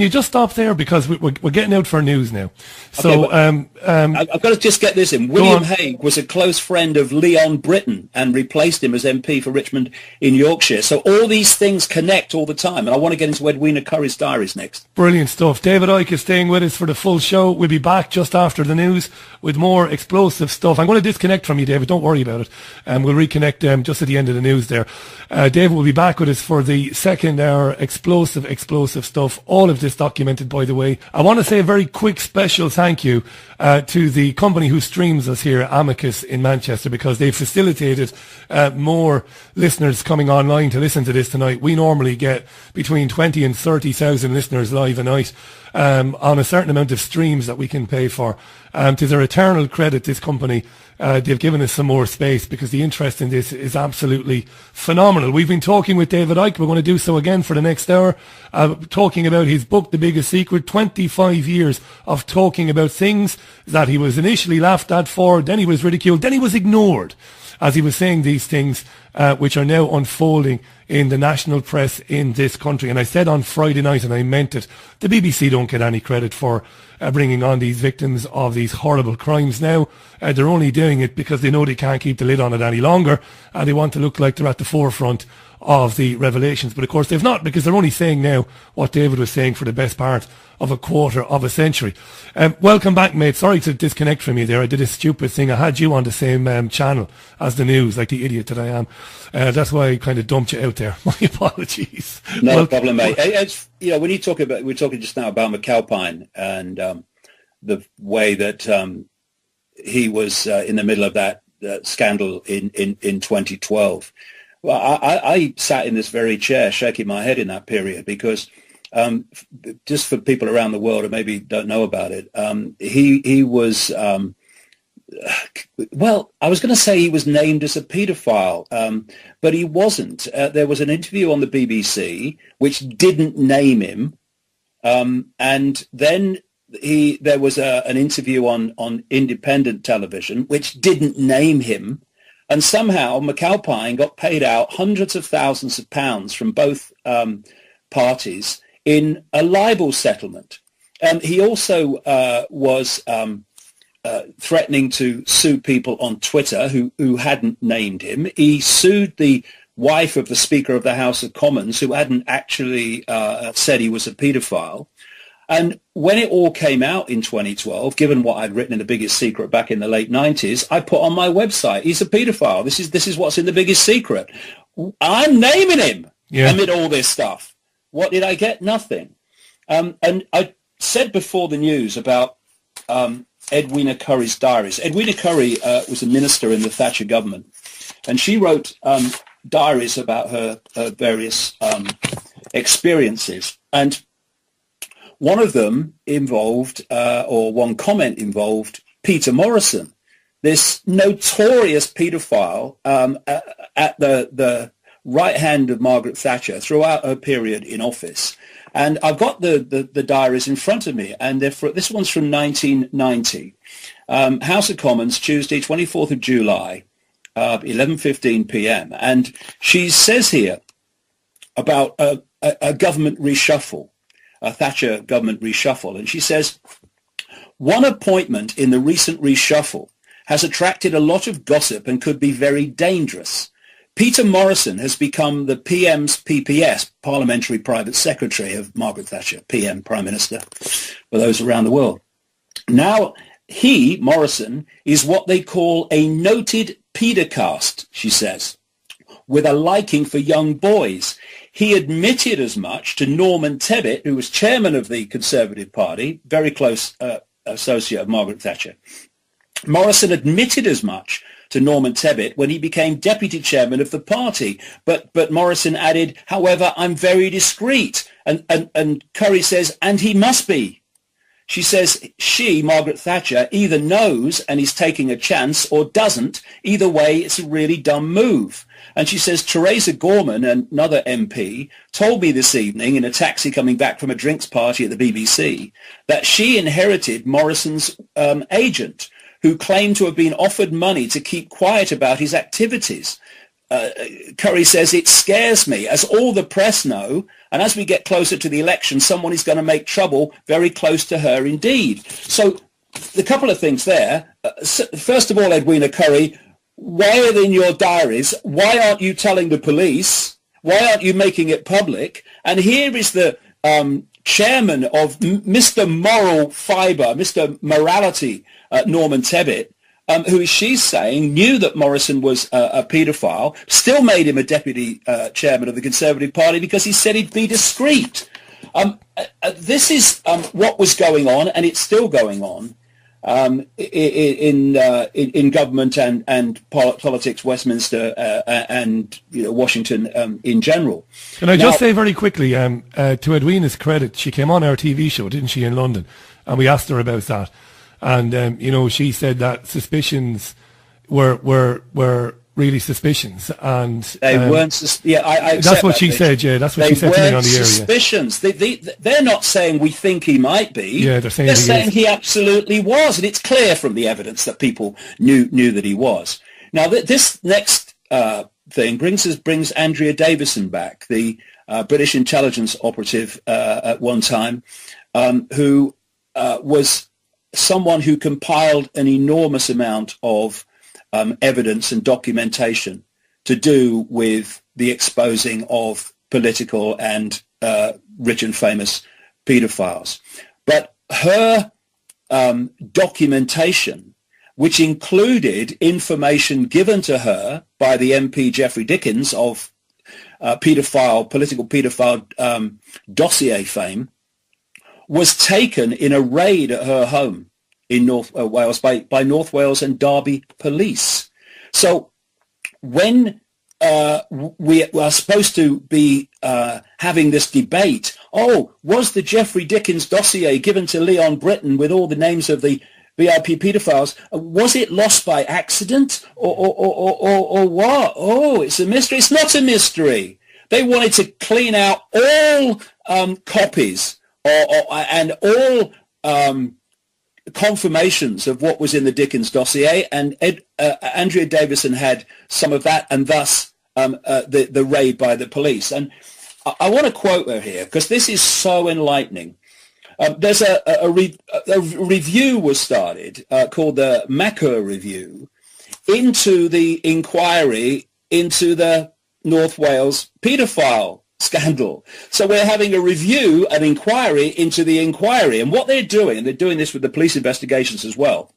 you just stop there, because we're getting out for news now. So okay, I've got to just get this in. William Hague was a close friend of Leon Britton and replaced him as MP for Richmond in Yorkshire. So all these things connect all the time, and I want to get into Edwina Curry's diaries next. Brilliant stuff. David Icke is staying with us for the full show. We'll be back just after the news with more explosive stuff. I'm going to disconnect from you, David. Don't worry about it. We'll reconnect just at the end of the news there. David will be back with us for the second hour. Explosive stuff. All of this documented, by the way. I want to say a very quick special thank you to the company who streams us here, Amicus in Manchester, because they've facilitated more listeners coming online to listen to this tonight. We normally get between 20 and 30,000 listeners live a night on a certain amount of streams that we can pay for. To their eternal credit, this company, they've given us some more space, because the interest in this is absolutely phenomenal. We've been talking with David Icke. We're going to do so again for the next hour, talking about his book, The Biggest Secret, 25 years of talking about things that he was initially laughed at for, then he was ridiculed, then he was ignored as he was saying these things, which are now unfolding in the national press in this country. And I said on Friday night, and I meant it, the BBC don't get any credit for bringing on these victims of these horrible crimes now. They're only doing it because they know they can't keep the lid on it any longer, and they want to look like they're at the forefront of the revelations. But of course they've not, because they're only saying now what David was saying for the best part of a quarter of a century. Welcome back, mate. Sorry to disconnect from you there. I did a stupid thing. I had you on the same channel as the news, like the idiot that I am. That's why I kind of dumped you out there. My apologies. No problem, mate. It's, you know, when you talk about, we're talking just now about McAlpine and the way that he was in the middle of that scandal in 2012. Well, I sat in this very chair shaking my head in that period, because just for people around the world who maybe don't know about it, he was, well, I was going to say he was named as a paedophile, but he wasn't. There was an interview on the BBC which didn't name him, and then there was an interview on independent television which didn't name him. And somehow McAlpine got paid out hundreds of thousands of pounds from both parties in a libel settlement. He also was threatening to sue people on Twitter who hadn't named him. He sued the wife of the Speaker of the House of Commons, who hadn't actually said he was a paedophile. And when it all came out in 2012, given what I'd written in The Biggest Secret back in the late 90s, I put on my website, he's a paedophile. This is what's in The Biggest Secret. I'm naming him amid all this stuff. What did I get? Nothing. And I said before the news about Edwina Curry's diaries. Edwina Curry was a minister in the Thatcher government, and she wrote diaries about her various experiences. And one of them involved, or one comment involved, Peter Morrison, this notorious paedophile at the right hand of Margaret Thatcher throughout her period in office. And I've got the diaries in front of me, and this one's from 1990. House of Commons, Tuesday, 24th of July, 11:15 p.m. And she says here about a government reshuffle, a Thatcher government reshuffle. And she says, one appointment in the recent reshuffle has attracted a lot of gossip and could be very dangerous. Peter Morrison has become the PM's PPS, Parliamentary Private Secretary of Margaret Thatcher, PM, Prime Minister, for those around the world. Now, he, Morrison, is what they call a noted pedocast, she says, with a liking for young boys. He admitted as much to Norman Tebbit, who was chairman of the Conservative Party, very close associate of Margaret Thatcher. Morrison admitted as much to Norman Tebbit when he became deputy chairman of the party. But Morrison added, however, I'm very discreet. And Curry says, and he must be. She says she, Margaret Thatcher, either knows and is taking a chance or doesn't. Either way, it's a really dumb move. And she says Theresa Gorman, another MP, told me this evening in a taxi coming back from a drinks party at the BBC that she inherited Morrison's agent, who claimed to have been offered money to keep quiet about his activities. Curry says, it scares me, as all the press know, and as we get closer to the election, someone is going to make trouble very close to her indeed. So a couple of things there. First of all, Edwina Curry, why are they in your diaries? Why aren't you telling the police? Why aren't you making it public? And here is the chairman of Mr. Moral Fibre, Mr. Morality, Norman Tebbit, who she's saying knew that Morrison was a paedophile, still made him a deputy chairman of the Conservative Party because he said he'd be discreet. This is what was going on, and it's still going on in government and politics, Westminster and Washington in general. Can I just say very quickly, to Edwina's credit, she came on our TV show, didn't she, in London, and we asked her about that. And she said that suspicions were really suspicions, and they weren't. I that's what she said. Yeah, that's what she said to me on the air. Suspicions. They're not saying we think he might be. Yeah, they're saying he absolutely was, and it's clear from the evidence that people knew that he was. Now, this next thing brings Andrea Davison back, the British intelligence operative at one time, who was someone who compiled an enormous amount of evidence and documentation to do with the exposing of political and rich and famous paedophiles. But her documentation, which included information given to her by the MP Geoffrey Dickens of political paedophile dossier fame, was taken in a raid at her home in North Wales by North Wales and Derby police. So when we are supposed to be having this debate, was the Geoffrey Dickens dossier given to Leon Britton with all the names of the VIP paedophiles, was it lost by accident or what? Oh, it's a mystery. It's not a mystery. They wanted to clean out all copies and all confirmations of what was in the Dickens dossier, and Andrea Davison had some of that, and thus the raid by the police. And I want to quote her here because this is so enlightening. There's a review was started called the Macquer Review into the inquiry into the North Wales paedophile scandal. So we're having a review, an inquiry into the inquiry. And what they're doing, and they're doing this with the police investigations as well,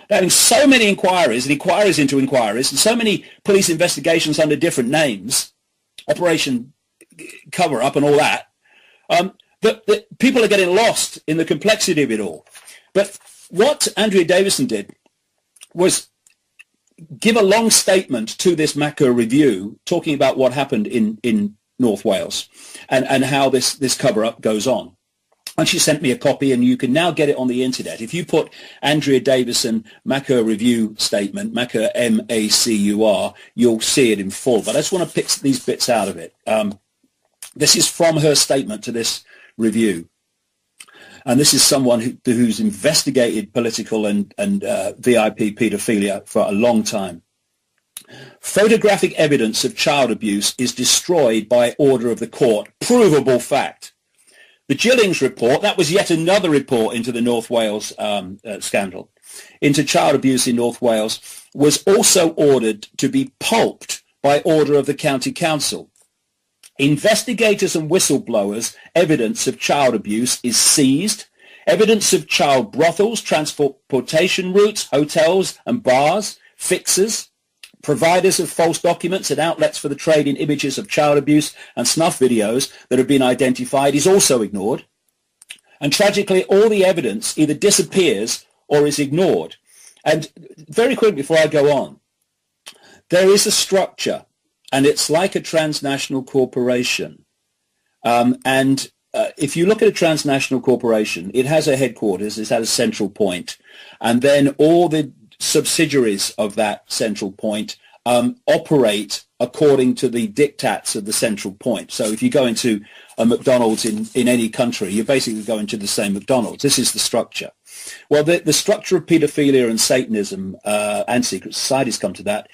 they're having so many inquiries and inquiries into inquiries and so many police investigations under different names, Operation Cover-Up and all that, That people are getting lost in the complexity of it all. But what Andrea Davison did was give a long statement to this Macca review talking about what happened in North Wales and how this cover-up goes on. And she sent me a copy, and you can now get it on the internet. If you put Andrea Davison Macca review statement, Macca M-A-C-U-R, you'll see it in full. But I just want to pick these bits out of it. This is from her statement to this review. And this is someone who's investigated political and VIP paedophilia for a long time. Photographic evidence of child abuse is destroyed by order of the court. Provable fact. The Gillings report, that was yet another report into the North Wales scandal, into child abuse in North Wales, was also ordered to be pulped by order of the county council. Investigators and whistleblowers' evidence of child abuse is seized. Evidence of child brothels, transportation routes, hotels and bars, fixers, providers of false documents and outlets for the trade in images of child abuse and snuff videos that have been identified is also ignored. And tragically, all the evidence either disappears or is ignored. And very quickly before I go on, there is a structure, and it's like a transnational corporation. If you look at a transnational corporation, it has a headquarters, it has a central point, and then all the subsidiaries of that central point operate according to the diktats of the central point. So if you go into a McDonald's in any country, you're basically going to the same McDonald's. This is the structure. Well, the structure of paedophilia and Satanism and secret societies come to that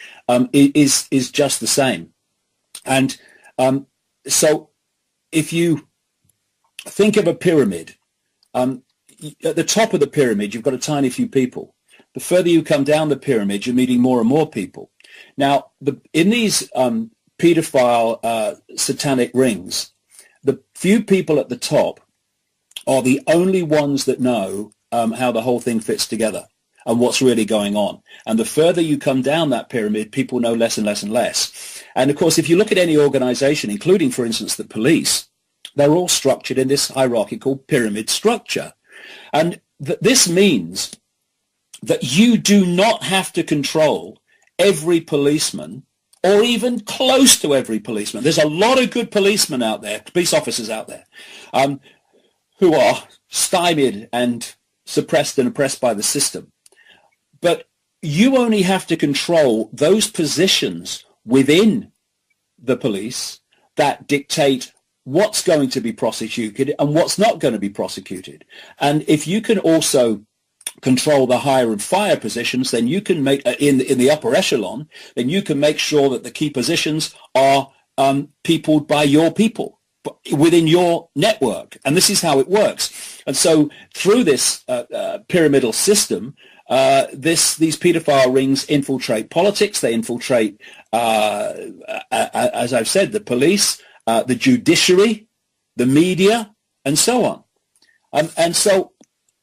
is just the same. And so if you think of a pyramid, at the top of the pyramid, you've got a tiny few people. The further you come down the pyramid, you're meeting more and more people. Now, in these pedophile satanic rings, the few people at the top are the only ones that know how the whole thing fits together and what's really going on. And the further you come down that pyramid, people know less and less and less. And of course, if you look at any organization, including, for instance, the police, they're all structured in this hierarchical pyramid structure. And this means that you do not have to control every policeman or even close to every policeman. There's a lot of good policemen out there, police officers out there, who are stymied and suppressed and oppressed by the system. But you only have to control those positions within the police that dictate what's going to be prosecuted and what's not going to be prosecuted. And if you can also control the higher and fire positions, then you can make, in the upper echelon, then you can make sure that the key positions are peopled by your people within your network. And this is how it works. And so through this pyramidal system, these pedophile rings infiltrate politics. They infiltrate, as I've said, the police, the judiciary, the media, and so on. And so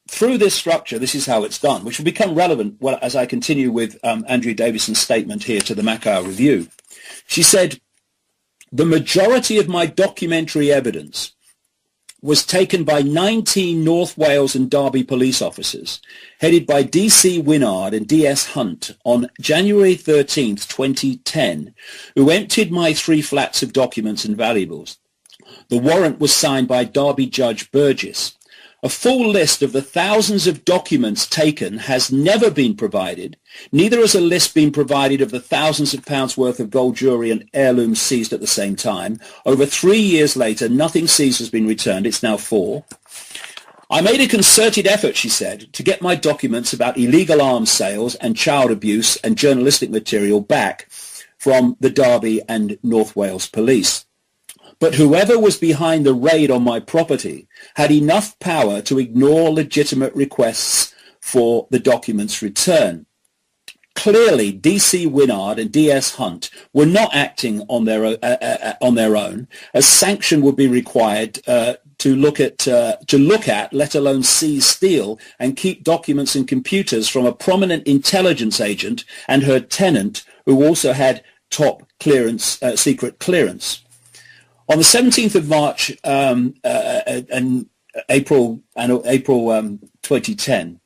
through this structure, this is how it's done, which will become relevant as I continue with Andrea Davison's statement here to the Macca Review. She said, "The majority of my documentary evidence was taken by 19 North Wales and Derby police officers, headed by DC Wynnard and DS Hunt, on January 13th, 2010, who emptied my 3 flats of documents and valuables. The warrant was signed by Derby Judge Burgess. A full list of the thousands of documents taken has never been provided. Neither has a list been provided of the thousands of pounds worth of gold jewellery and heirlooms seized at the same time. Over 3 years later, nothing seized has been returned. It's now 4. I made a concerted effort," she said, "to get my documents about illegal arms sales and child abuse and journalistic material back from the Derby and North Wales police. But whoever was behind the raid on my property had enough power to ignore legitimate requests for the documents' return. Clearly, DC Wynnard and DS Hunt were not acting on their own, as sanction would be required to look at, let alone seize, steal, and keep documents and computers from a prominent intelligence agent and her tenant, who also had top clearance, secret clearance. On the 17th of March and April 2010,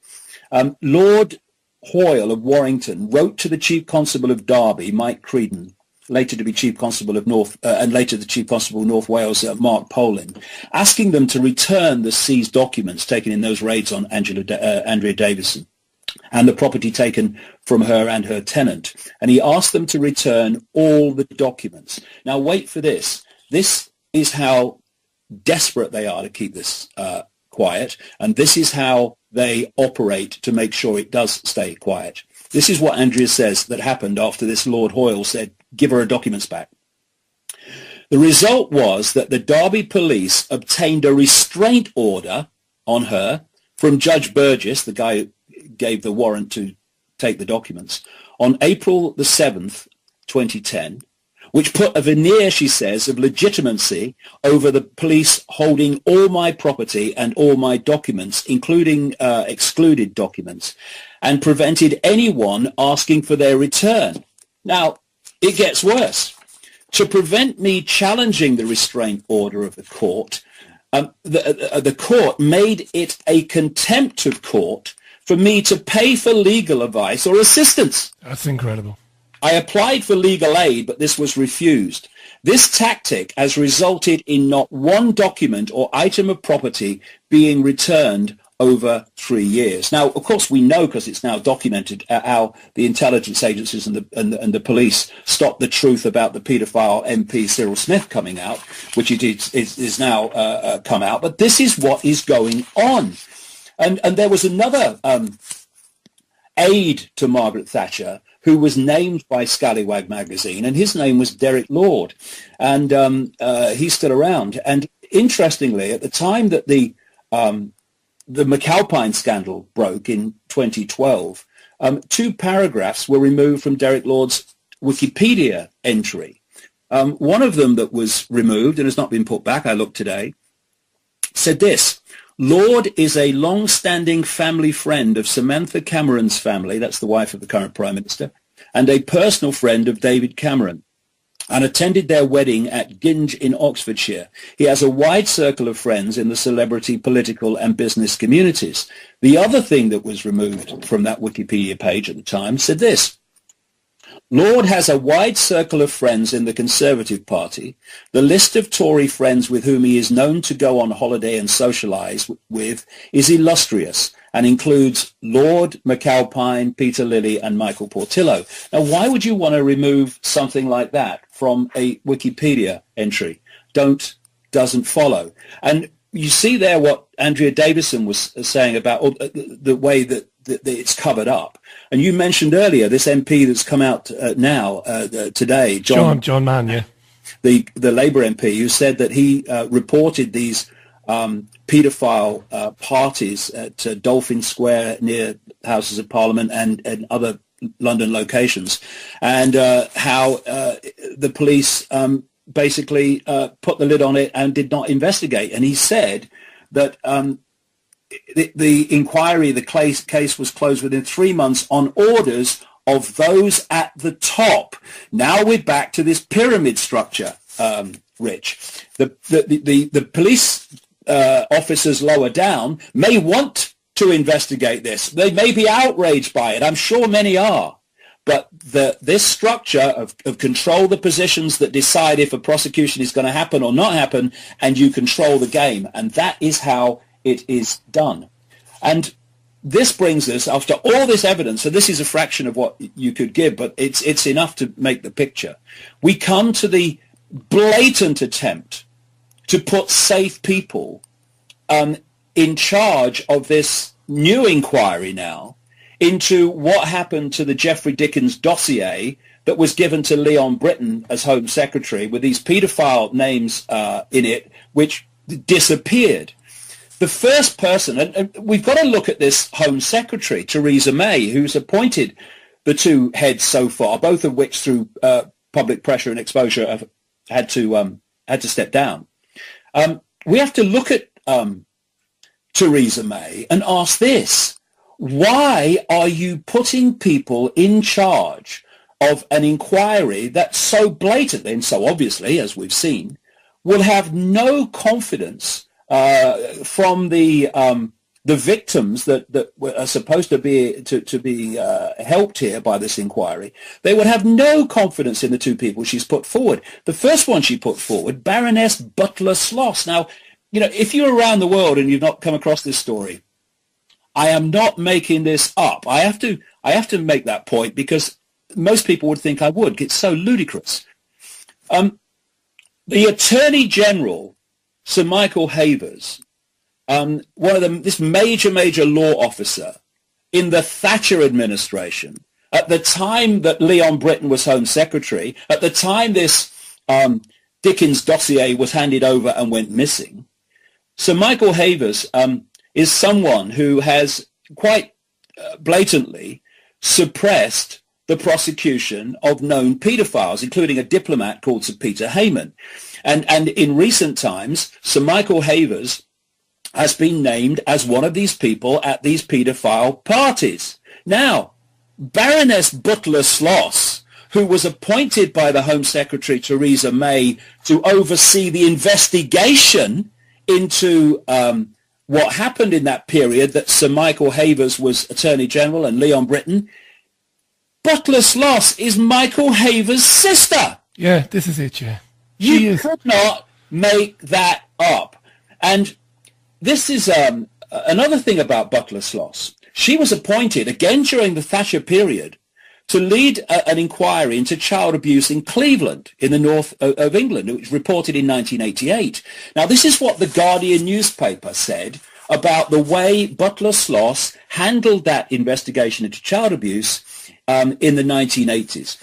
Lord Hoyle of Warrington wrote to the Chief Constable of Derby, Mike Creedon, later to be Chief Constable of and later the Chief Constable of North Wales, Mark Polin, asking them to return the seized documents taken in those raids on Andrea Davison and the property taken from her and her tenant. And he asked them to return all the documents. Now, wait for this. This is how desperate they are to keep this quiet, and this is how they operate to make sure it does stay quiet. This is what Andrea says that happened after this Lord Hoyle said, give her her documents back. The result was that the Derby police obtained a restraint order on her from Judge Burgess, the guy who gave the warrant to take the documents, on April the 7th, 2010, which put a veneer, she says, of legitimacy over the police holding all my property and all my documents, including excluded documents, and prevented anyone asking for their return. Now, it gets worse. To prevent me challenging the restraint order of the court, the court made it a contempt of court for me to pay for legal advice or assistance. That's incredible. I applied for legal aid, but this was refused. This tactic has resulted in not one document or item of property being returned over 3 years. Now, of course, we know, because it's now documented, how the intelligence agencies and the police stopped the truth about the paedophile MP Cyril Smith coming out, which it is now come out. But this is what is going on. And there was another aide to Margaret Thatcher who was named by Scallywag magazine, and his name was Derek Lord, and he's still around. And interestingly, at the time that the McAlpine scandal broke in 2012, 2 paragraphs were removed from Derek Lord's Wikipedia entry. One of them that was removed and has not been put back, I looked today, said this: Lord is a long-standing family friend of Samantha Cameron's family, that's the wife of the current Prime Minister, and a personal friend of David Cameron, and attended their wedding at Ginge in Oxfordshire. He has a wide circle of friends in the celebrity, political and business communities. The other thing that was removed from that Wikipedia page at the time said this: Lord has a wide circle of friends in the Conservative Party. The list of Tory friends with whom he is known to go on holiday and socialise with is illustrious and includes Lord, McAlpine, Peter Lilly and Michael Portillo. Now, why would you want to remove something like that from a Wikipedia entry? Doesn't follow. And you see there what Andrea Davison was saying about the way that it's covered up. And you mentioned earlier this MP that's come out now today, John Mann, yeah, the Labour MP, who said that he reported these paedophile parties at Dolphin Square near Houses of Parliament and other London locations, and how the police basically put the lid on it and did not investigate. And he said that the inquiry, the case was closed within 3 months on orders of those at the top. Now we're back to this pyramid structure, Rich. The police officers lower down may want to investigate this. They may be outraged by it. I'm sure many are. But this structure of control the positions that decide if a prosecution is going to happen or not happen, and you control the game. And that is how it is done. And this brings us, after all this evidence, so this is a fraction of what you could give, but it's enough to make the picture. We come to the blatant attempt to put safe people in charge of this new inquiry now into what happened to the Jeffrey Dickens dossier that was given to Leon Britton as Home Secretary, with these paedophile names in it, which disappeared. The first person, and we've got to look at this Home Secretary, Theresa May, who's appointed the 2 heads so far, both of which through public pressure and exposure have had to step down. We have to look at Theresa May and ask this: why are you putting people in charge of an inquiry that so blatantly and so obviously, as we've seen, will have no confidence from the victims that are supposed to be helped here by this inquiry. They would have no confidence in the two people she's put forward. The first one she put forward, Baroness Butler-Sloss. Now, you know, if you're around the world and you've not come across this story, I am not making this up. I have to make that point because most people would think I would. It's so ludicrous. The Attorney General, Sir Michael Havers, this major law officer in the Thatcher administration, at the time that Leon Brittan was Home Secretary, at the time this Dickens dossier was handed over and went missing, Sir Michael Havers is someone who has quite blatantly suppressed the prosecution of known paedophiles, including a diplomat called Sir Peter Heyman. And in recent times, Sir Michael Havers has been named as one of these people at these paedophile parties. Now, Baroness Butler-Sloss, who was appointed by the Home Secretary Theresa May to oversee the investigation into what happened in that period that Sir Michael Havers was Attorney General and Leon Brittan, Butler-Sloss is Michael Havers' sister. Yeah, this is it, yeah. You could not make that up. And this is another thing about Butler-Sloss. She was appointed, again during the Thatcher period, to lead an inquiry into child abuse in Cleveland, in the north of England, which was reported in 1988. Now, this is what the Guardian newspaper said about the way Butler-Sloss handled that investigation into child abuse in the 1980s.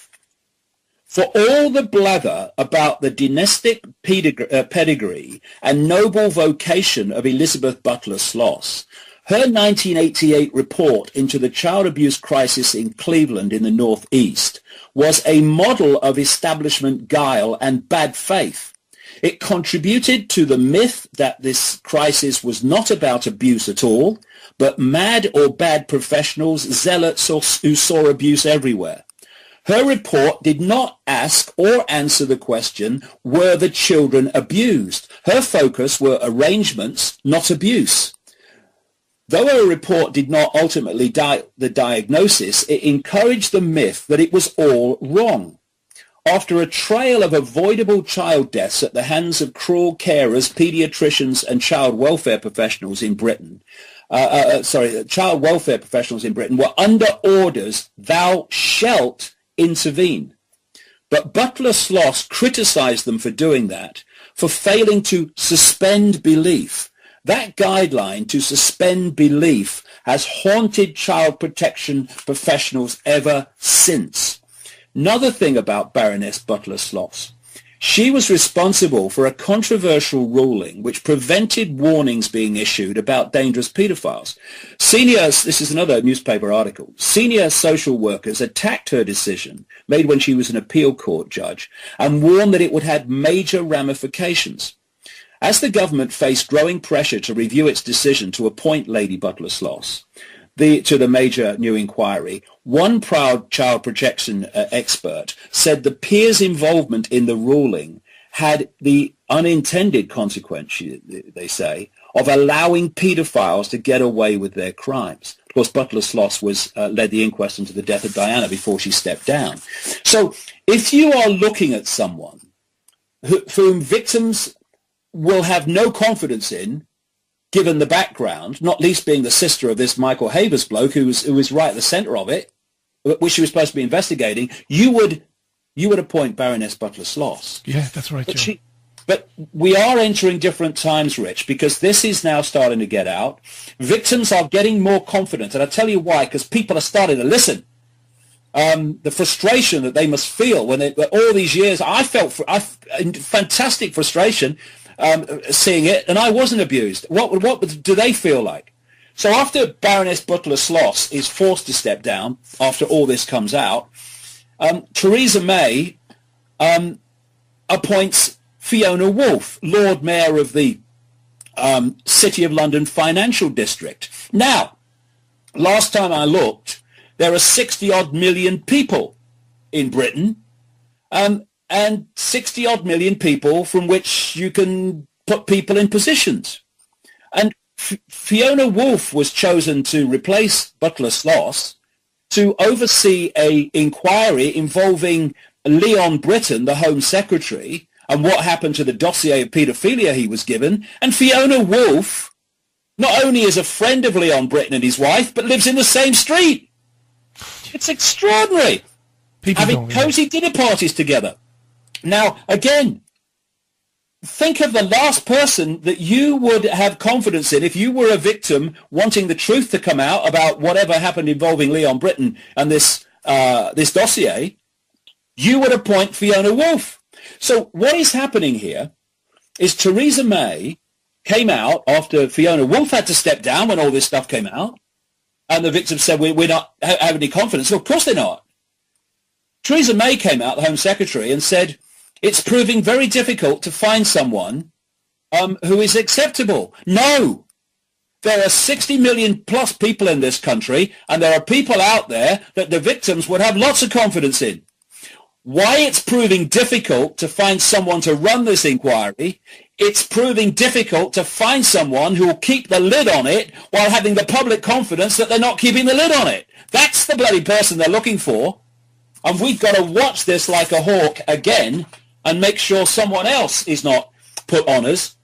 For all the blather about the dynastic pedigree and noble vocation of Elizabeth Butler-Sloss, her 1988 report into the child abuse crisis in Cleveland in the Northeast was a model of establishment guile and bad faith. It contributed to the myth that this crisis was not about abuse at all, but mad or bad professionals, zealots who saw abuse everywhere. Her report did not ask or answer the question, were the children abused? Her focus were arrangements, not abuse. Though her report did not ultimately the diagnosis, it encouraged the myth that it was all wrong. After a trail of avoidable child deaths at the hands of cruel carers, paediatricians and child welfare professionals in Britain, child welfare professionals in Britain were under orders, thou shalt intervene. But Butler-Sloss criticised them for doing that, for failing to suspend belief. That guideline to suspend belief has haunted child protection professionals ever since. Another thing about Baroness Butler-Sloss, she was responsible for a controversial ruling which prevented warnings being issued about dangerous paedophiles. This is another newspaper article, senior social workers attacked her decision, made when she was an appeal court judge, and warned that it would have major ramifications. As the government faced growing pressure to review its decision to appoint Lady Butler-Sloss to the major new inquiry, one proud child protection expert said the peers' involvement in the ruling had the unintended consequence, they say, of allowing paedophiles to get away with their crimes. Of course, Butler-Sloss led the inquest into the death of Diana before she stepped down. So if you are looking at someone whom victims will have no confidence in, given the background, not least being the sister of this Michael Havers bloke who was right at the centre of it, which she was supposed to be investigating, you would appoint Baroness Butler-Sloss. Yeah, that's right. But we are entering different times, Rich, because this is now starting to get out. Victims are getting more confident, and I'll tell you why, because people are starting to listen. The frustration that they must feel when all these years, I felt fantastic frustration seeing it, and I wasn't abused. What do they feel like? So after Baroness Butler-Sloss is forced to step down, after all this comes out, Theresa May appoints Fiona Woolf, Lord Mayor of the City of London Financial District. Now, last time I looked, there are 60-odd million people in Britain, and and 60 odd million people from which you can put people in positions. And Fiona Woolf was chosen to replace Butler Sloss to oversee a inquiry involving Leon Britton, the Home Secretary, and what happened to the dossier of paedophilia he was given. And Fiona Woolf not only is a friend of Leon Britton and his wife, but lives in the same street. It's extraordinary. People having cosy dinner parties together. Now, again, think of the last person that you would have confidence in if you were a victim wanting the truth to come out about whatever happened involving Leon Britton and this dossier. You would appoint Fiona Woolf. So what is happening here is Theresa May came out after Fiona Woolf had to step down when all this stuff came out, and the victims said, we're not having any confidence. Well, of course they're not. Theresa May came out, the Home Secretary, and said, it's proving very difficult to find someone who is acceptable. No. There are 60 million plus people in this country, and there are people out there that the victims would have lots of confidence in. Why it's proving difficult to find someone to run this inquiry, it's proving difficult to find someone who will keep the lid on it while having the public confidence that they're not keeping the lid on it. That's the bloody person they're looking for. And we've got to watch this like a hawk again and make sure someone else is not put on us.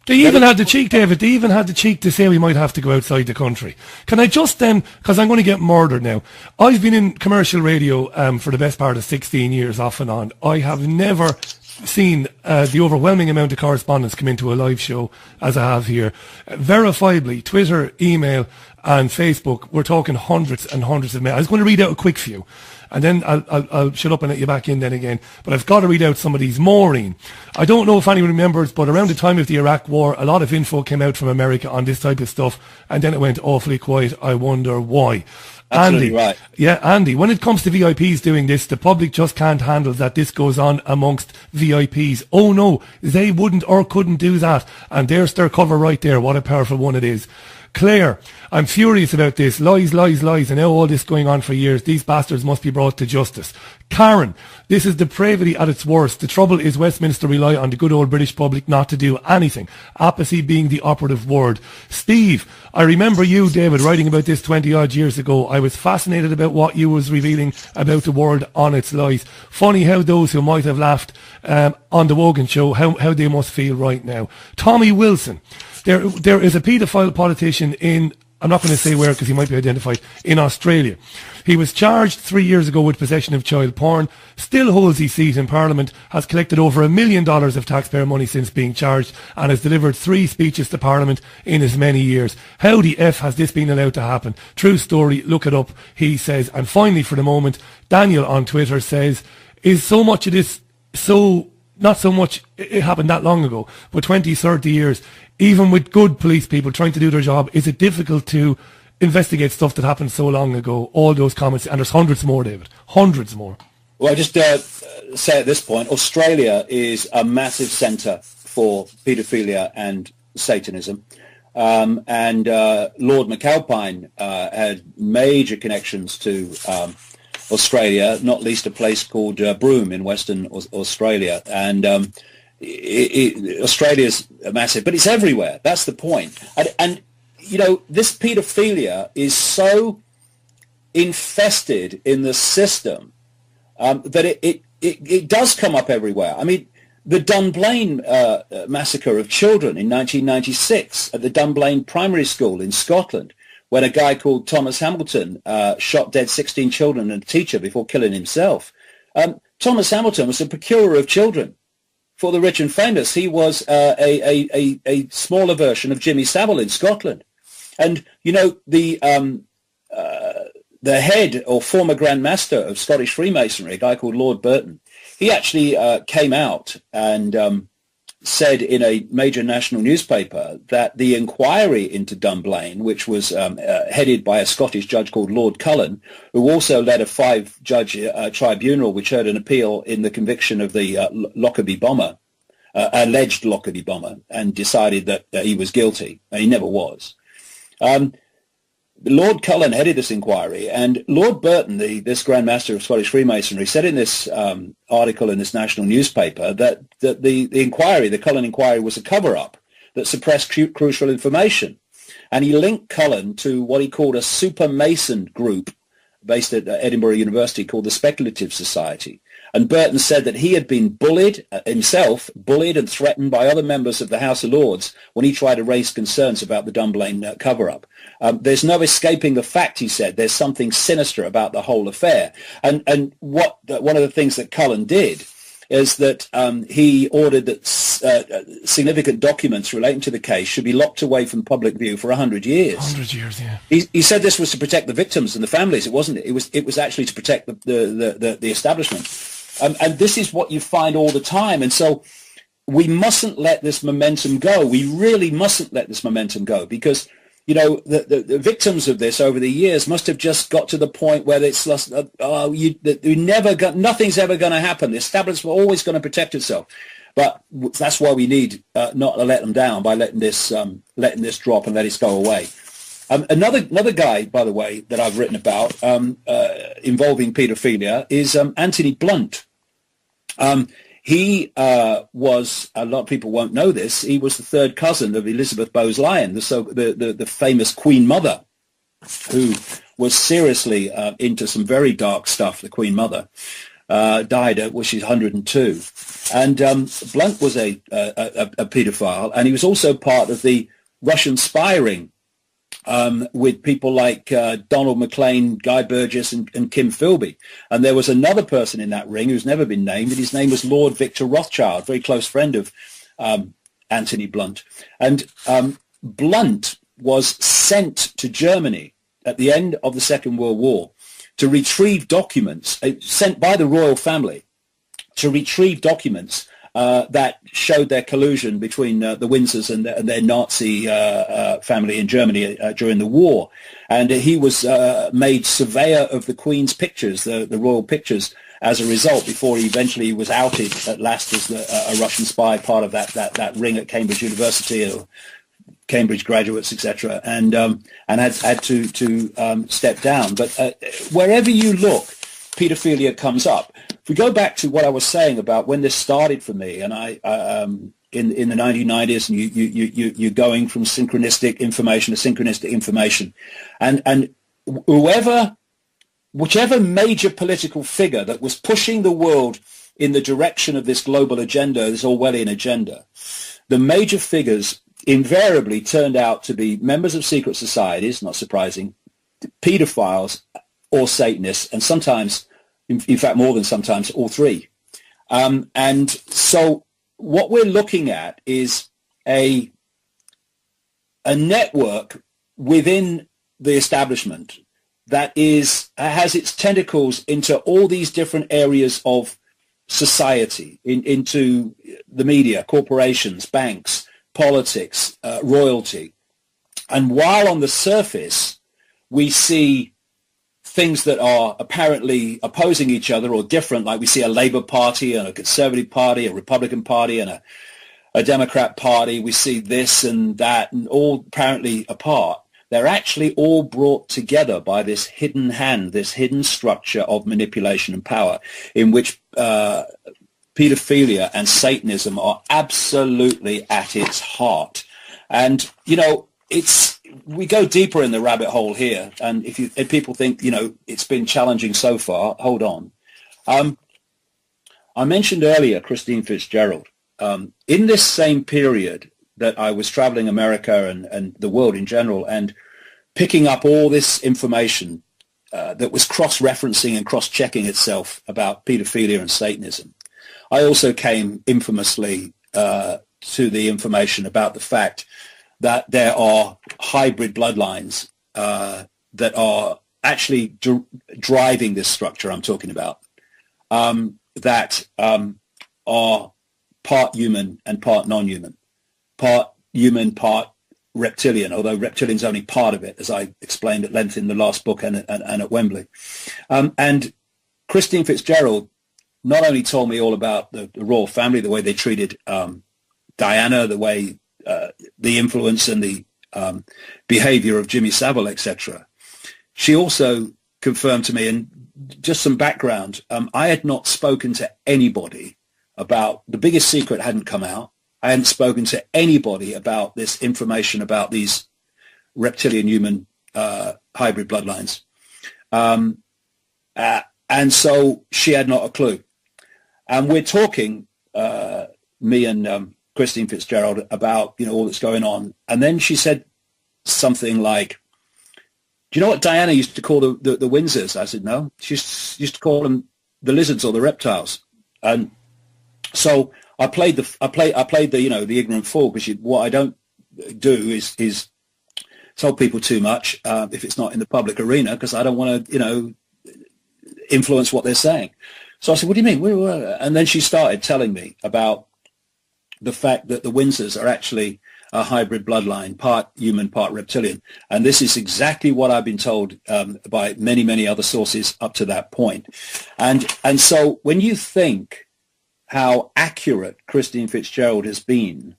They even had the cheek, David, they even had the cheek to say we might have to go outside the country. Can I just, because I'm going to get murdered now. I've been in commercial radio for the best part of 16 years off and on. I have never seen the overwhelming amount of correspondence come into a live show as I have here. Verifiably, Twitter, email and Facebook, we're talking hundreds and hundreds of mail. I was going to read out a quick few. And then I'll shut up and let you back in then again. But I've got to read out some of these. Maureen, I don't know if anyone remembers, but around the time of the Iraq War, a lot of info came out from America on this type of stuff, and then it went awfully quiet. I wonder why. Absolutely Andy, right. Yeah, Andy, when it comes to VIPs doing this, the public just can't handle that this goes on amongst VIPs. Oh no, they wouldn't or couldn't do that. And there's their cover right there. What a powerful one it is. Claire, I'm furious about this. Lies, lies, lies. And now all this going on for years. These bastards must be brought to justice. Karen, this is depravity at its worst. The trouble is Westminster rely on the good old British public not to do anything. Apathy being the operative word. Steve, I remember you, David, writing about this 20 odd years ago. I was fascinated about what you was revealing about the world on its lies. Funny how those who might have laughed on the Wogan show, how they must feel right now. Tommy Wilson, there is a paedophile politician in, I'm not going to say where because he might be identified, in Australia. He was charged 3 years ago with possession of child porn, still holds his seat in Parliament, has collected over $1 million of taxpayer money since being charged, and has delivered 3 speeches to Parliament in as many years. How the F has this been allowed to happen? True story, look it up, he says. And finally, for the moment, Daniel on Twitter says, is so much of this so, not so much it happened that long ago, but 20, 30 years, even with good police people trying to do their job, is it difficult to investigate stuff that happened so long ago? All those comments, and there's hundreds more, David, hundreds more. Well, I just say at this point, Australia is a massive centre for paedophilia and Satanism. And Lord McAlpine had major connections to Australia, not least a place called Broome in Western Australia. And Australia's massive, but it's everywhere. That's the point. And you know, this paedophilia is so infested in the system that it does come up everywhere. I mean, the Dunblane massacre of children in 1996 at the Dunblane Primary School in Scotland, when a guy called Thomas Hamilton shot dead 16 children and a teacher before killing himself. Thomas Hamilton was a procurer of children for the rich and famous. He was a smaller version of Jimmy Savile in Scotland. And, you know, the head or former Grand Master of Scottish Freemasonry, a guy called Lord Burton, he actually came out and said in a major national newspaper that the inquiry into Dunblane, which was headed by a Scottish judge called Lord Cullen, who also led a 5-judge tribunal which heard an appeal in the conviction of the Lockerbie bomber, alleged Lockerbie bomber, and decided that he was guilty, and he never was. Lord Cullen headed this inquiry, and Lord Burton, this Grand Master of Scottish Freemasonry, said in this article in this national newspaper that the Cullen inquiry was a cover-up that suppressed crucial information. And he linked Cullen to what he called a super Mason group based at Edinburgh University called the Speculative Society. And Burton said that he had been bullied and threatened by other members of the House of Lords when he tried to raise concerns about the Dunblane cover-up. There's no escaping the fact, he said. There's something sinister about the whole affair. And one of the things that Cullen did is that he ordered that significant documents relating to the case should be locked away from public view for 100 years. 100 years, yeah. He said this was to protect the victims and the families. It wasn't. It was actually to protect the establishment. And this is what you find all the time. And so we mustn't let this momentum go. We really mustn't let this momentum go, because the victims of this over the years must have just got to the point where it's nothing's ever going to happen. The establishment's always going to protect itself. But that's why we need not to let them down by letting this drop and let it go away. Another guy, by the way, that I've written about involving paedophilia is Anthony Blunt. He was, a lot of people won't know this, he was the third cousin of Elizabeth Bowes-Lyon, the famous Queen Mother, who was seriously into some very dark stuff. The Queen Mother died at, she's 102. And Blunt was a paedophile, and he was also part of the Russian spy ring with people like Donald McLean, Guy Burgess, and Kim Philby. And there was another person in that ring who's never been named, and his name was Lord Victor Rothschild, very close friend of Anthony Blunt. And Blunt was sent to Germany at the end of the Second World War to retrieve documents, sent by the royal family to retrieve documents that showed their collusion between the Windsors and their Nazi family in Germany during the war. And he was made surveyor of the Queen's pictures, the royal pictures, as a result, before he eventually was outed at last as a Russian spy, part of that ring at Cambridge University, Cambridge graduates, etc., and had to step down. But wherever you look, paedophilia comes up. If we go back to what I was saying about when this started for me, and I in the 1990s, and you're going from synchronistic information to synchronistic information, and whichever major political figure that was pushing the world in the direction of this global agenda, this Orwellian agenda, the major figures invariably turned out to be members of secret societies, not surprising, pedophiles or Satanists, and sometimes, in fact, more than sometimes, all three. And so what we're looking at is a network within the establishment that has its tentacles into all these different areas of society, into the media, corporations, banks, politics, royalty. And while on the surface we see things that are apparently opposing each other or different, like we see a Labour Party and a Conservative Party, a Republican Party and a Democrat Party, we see this and that, and all apparently apart, they're actually all brought together by this hidden hand, this hidden structure of manipulation and power, in which pedophilia and Satanism are absolutely at its heart. And, we go deeper in the rabbit hole here. And if people think, it's been challenging so far, hold on. I mentioned earlier Christine Fitzgerald. In this same period that I was traveling America and the world in general and picking up all this information that was cross-referencing and cross-checking itself about pedophilia and Satanism, I also came infamously to the information about the fact that there are hybrid bloodlines that are actually driving this structure I'm talking about, that are part human and part non-human, part human, part reptilian, although reptilian's only part of it, as I explained at length in the last book and at Wembley. And Christine Fitzgerald not only told me all about the royal family, the way they treated Diana, the way the influence and the behavior of Jimmy Savile, etc. she also confirmed to me, and just some background, I had not spoken to anybody about, the biggest secret hadn't come out. I hadn't spoken to anybody about this information about these reptilian human hybrid bloodlines. And so she had not a clue. And we're talking, me and Christine Fitzgerald, about, all that's going on. And then she said something like, do you know what Diana used to call the Windsors? I said, no. She used to call them the lizards or the reptiles. And so I played the the ignorant fool, because what I don't do is tell people too much if it's not in the public arena, because I don't want to, influence what they're saying. So I said, what do you mean? And then she started telling me about the fact that the Windsors are actually a hybrid bloodline, part human, part reptilian. And this is exactly what I've been told by many, many other sources up to that point. And so when you think how accurate Christine Fitzgerald has been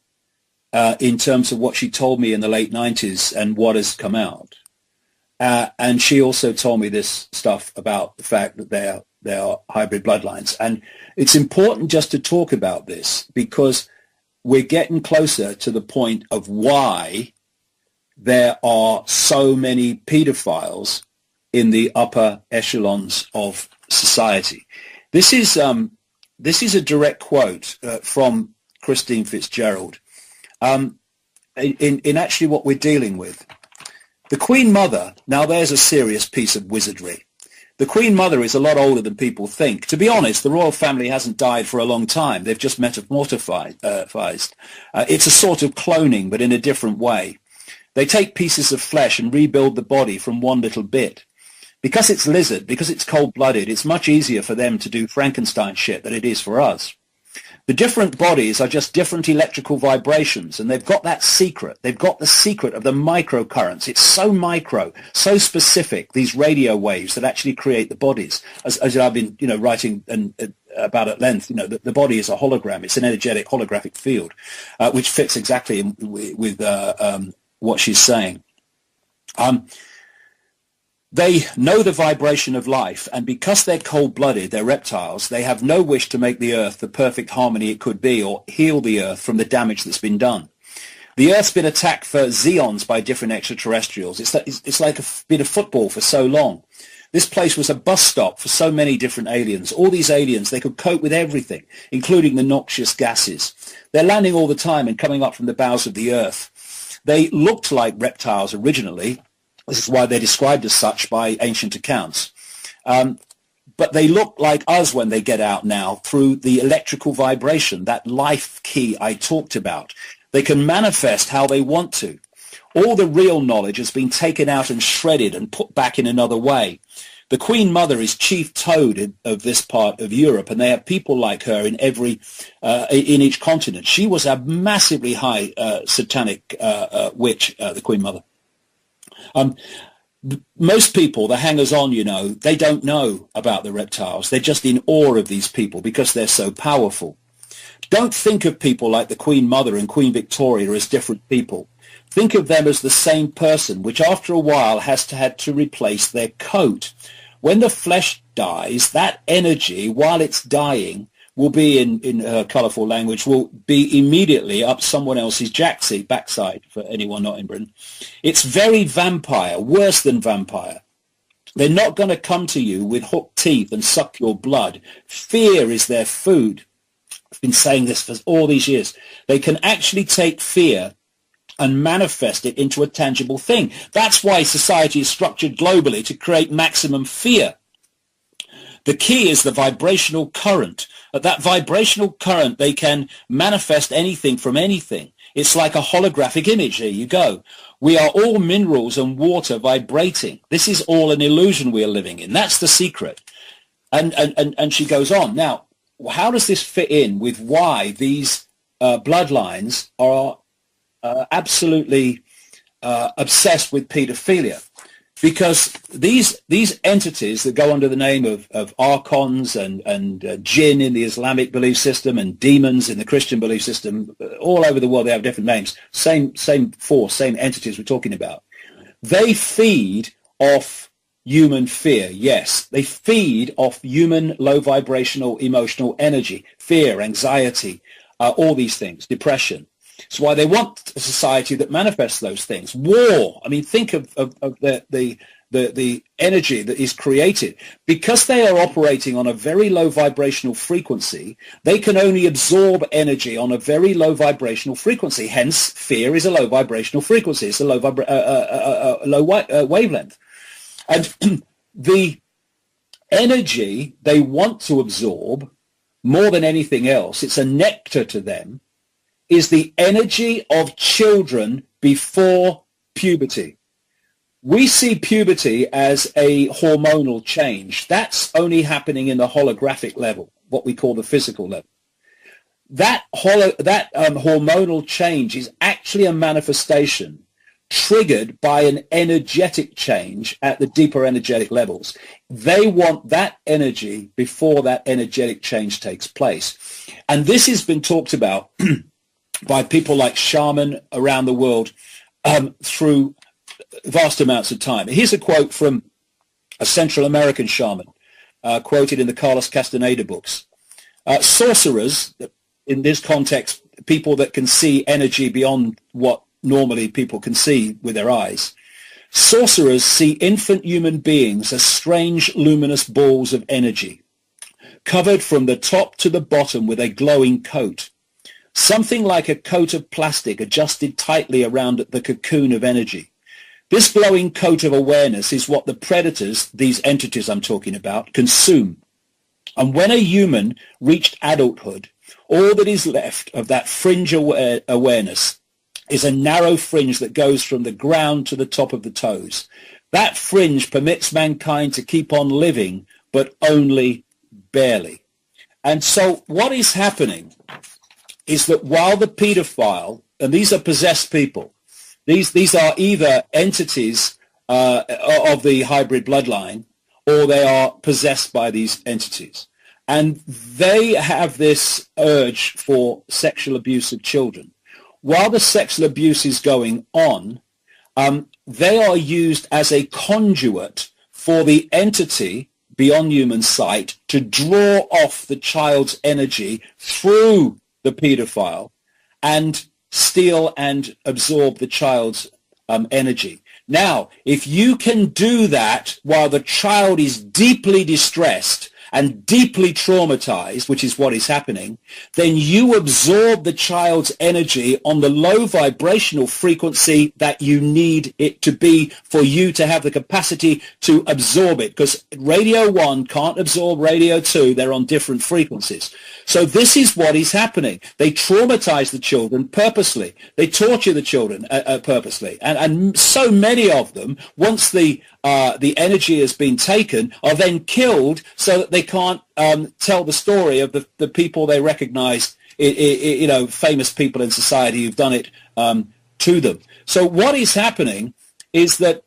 in terms of what she told me in the late 90s and what has come out, and she also told me this stuff about the fact that they are hybrid bloodlines. And it's important just to talk about this, because we're getting closer to the point of why there are so many pedophiles in the upper echelons of society. This is a direct quote from Christine Fitzgerald in actually what we're dealing with. The Queen Mother, now there's a serious piece of wizardry. The Queen Mother is a lot older than people think. To be honest, the royal family hasn't died for a long time. They've just metamorphosed. It's a sort of cloning, but in a different way. They take pieces of flesh and rebuild the body from one little bit. Because it's lizard, because it's cold-blooded, it's much easier for them to do Frankenstein shit than it is for us. The different bodies are just different electrical vibrations, and they've got that secret. They've got the secret of the microcurrents. It's so micro, so specific, these radio waves that actually create the bodies. As I've been, writing about at length, the body is a hologram. It's an energetic holographic field, which fits exactly with what she's saying. They know the vibration of life, and because they're cold-blooded, they're reptiles, they have no wish to make the Earth the perfect harmony it could be, or heal the Earth from the damage that's been done. The Earth's been attacked for xeons by different extraterrestrials. It's like been a football for so long. This place was a bus stop for so many different aliens. All these aliens, they could cope with everything, including the noxious gases. They're landing all the time and coming up from the bowels of the Earth. They looked like reptiles originally. This is why they're described as such by ancient accounts. But they look like us when they get out now through the electrical vibration, that life key I talked about. They can manifest how they want to. All the real knowledge has been taken out and shredded and put back in another way. The Queen Mother is chief toad of this part of Europe, and they have people like her in in each continent. She was a massively high satanic witch, the Queen Mother. Most people, the hangers-on, they don't know about the reptiles. They're just in awe of these people because they're so powerful. Don't think of people like the Queen Mother and Queen Victoria as different people. Think of them as the same person, which after a while had to replace their coat. When the flesh dies, that energy, while it's dying, will be, in her colourful language, will be immediately up someone else's backside, for anyone not in Britain. It's very vampire, worse than vampire. They're not going to come to you with hooked teeth and suck your blood. Fear is their food. I've been saying this for all these years. They can actually take fear and manifest it into a tangible thing. That's why society is structured globally, to create maximum fear. The key is the vibrational current. At that vibrational current, they can manifest anything from anything. It's like a holographic image. There you go. We are all minerals and water vibrating. This is all an illusion we are living in. That's the secret. And she goes on. Now, how does this fit in with why these bloodlines are absolutely obsessed with paedophilia? Because these entities that go under the name of archons and jinn in the Islamic belief system and demons in the Christian belief system, all over the world they have different names, same force, same entities we're talking about. They feed off human fear. Yes, they feed off human low vibrational emotional energy, fear, anxiety, all these things, depression. It's why they want a society that manifests those things. War. I mean, think of the energy that is created. Because they are operating on a very low vibrational frequency, they can only absorb energy on a very low vibrational frequency. Hence, fear is a low vibrational frequency. It's a low wavelength. And the energy they want to absorb more than anything else, it's a nectar to them, is the energy of children before puberty. We see puberty as a hormonal change. That's only happening in the holographic level, what we call the physical level. That hormonal change is actually a manifestation triggered by an energetic change at the deeper energetic levels. They want that energy before that energetic change takes place. And this has been talked about by people like shaman around the world through vast amounts of time. Here's a quote from a Central American shaman, quoted in the Carlos Castaneda books. Sorcerers, in this context, people that can see energy beyond what normally people can see with their eyes. Sorcerers see infant human beings as strange luminous balls of energy, covered from the top to the bottom with a glowing coat. Something like a coat of plastic adjusted tightly around the cocoon of energy. This glowing coat of awareness is what the predators, these entities I'm talking about, consume. And when a human reached adulthood, all that is left of that fringe awareness is a narrow fringe that goes from the ground to the top of the toes. That fringe permits mankind to keep on living, but only barely. And so what is happening is that while the pedophile, and these are possessed people, these are either entities of the hybrid bloodline, or they are possessed by these entities. And they have this urge for sexual abuse of children. While the sexual abuse is going on, they are used as a conduit for the entity beyond human sight to draw off the child's energy through the pedophile and steal and absorb the child's energy. Now, if you can do that while the child is deeply distressed and deeply traumatized, which is what is happening, then you absorb the child's energy on the low vibrational frequency that you need it to be for you to have the capacity to absorb it, because radio 1 can't absorb radio 2. They're on different frequencies. So this is what is happening. They traumatize the children purposely. They torture the children purposely. And so many of them, once the energy has been taken, are then killed so that they can't tell the story of the people they recognize, famous people in society who've done it to them. So what is happening is that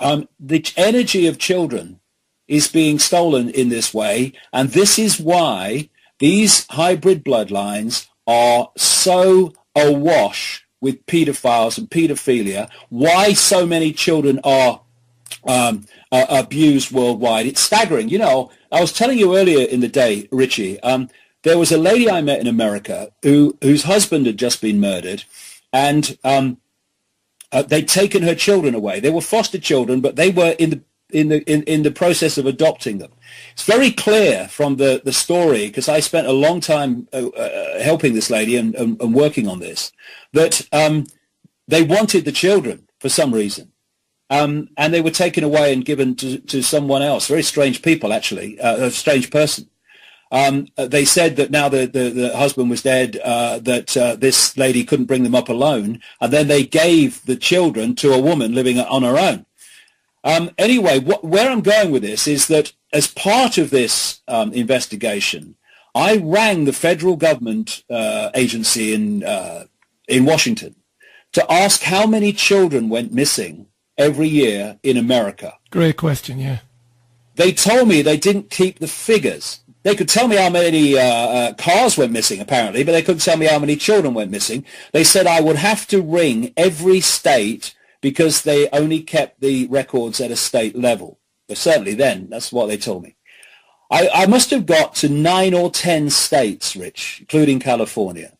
the energy of children is being stolen in this way, and this is why these hybrid bloodlines are so awash with pedophiles and pedophilia, why so many children are abused worldwide. It's staggering. You know, I was telling you earlier in the day, Richie, there was a lady I met in America whose husband had just been murdered, and they'd taken her children away. They were foster children, but they were in the process of adopting them. It's very clear from the story, because I spent a long time helping this lady and working on this, that they wanted the children for some reason. And they were taken away and given to someone else. Very strange people, actually, a strange person. They said that now the husband was dead, that this lady couldn't bring them up alone, and then they gave the children to a woman living on her own. Anyway, where I'm going with this is that as part of this investigation, I rang the federal government agency in Washington to ask how many children went missing every year in America. Great question, yeah. They told me they didn't keep the figures. They could tell me how many cars went missing, apparently, but they couldn't tell me how many children went missing. They said I would have to ring every state because they only kept the records at a state level. but certainly then, that's what they told me. I must have got to 9 or 10 states, Rich, including California,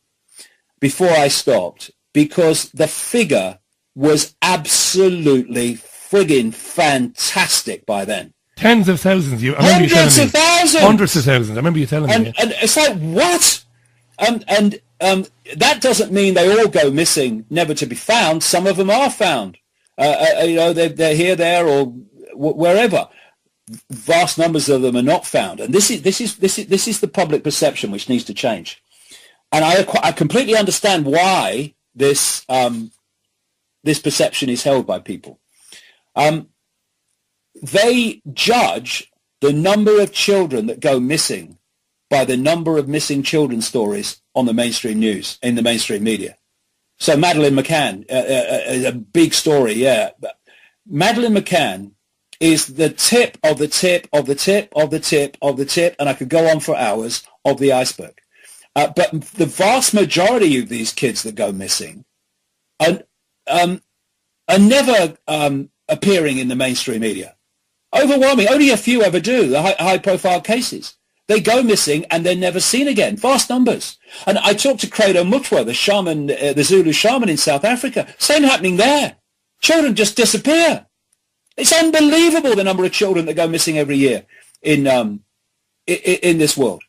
before I stopped, because the figure was absolutely friggin' fantastic by then. Tens of thousands. Hundreds of thousands. Hundreds of thousands. I remember you telling me. And it's like, what? And that doesn't mean they all go missing, never to be found. Some of them are found. They're here, there, or wherever. Vast numbers of them are not found, and this is the public perception which needs to change. And I completely understand why this perception is held by people. They judge the number of children that go missing by the number of missing children stories on the mainstream news, in the mainstream media. So Madeleine McCann is a big story, yeah. Madeleine McCann is the tip of the tip of the tip of the tip of the tip, and I could go on for hours, of the iceberg. But the vast majority of these kids that go missing are never appearing in the mainstream media. Overwhelming. Only a few ever do, the high-profile cases. They go missing and they're never seen again. Vast numbers. And I talked to Credo Mutwa, the shaman, the Zulu shaman in South Africa. Same happening there. Children just disappear. It's unbelievable the number of children that go missing every year in this world.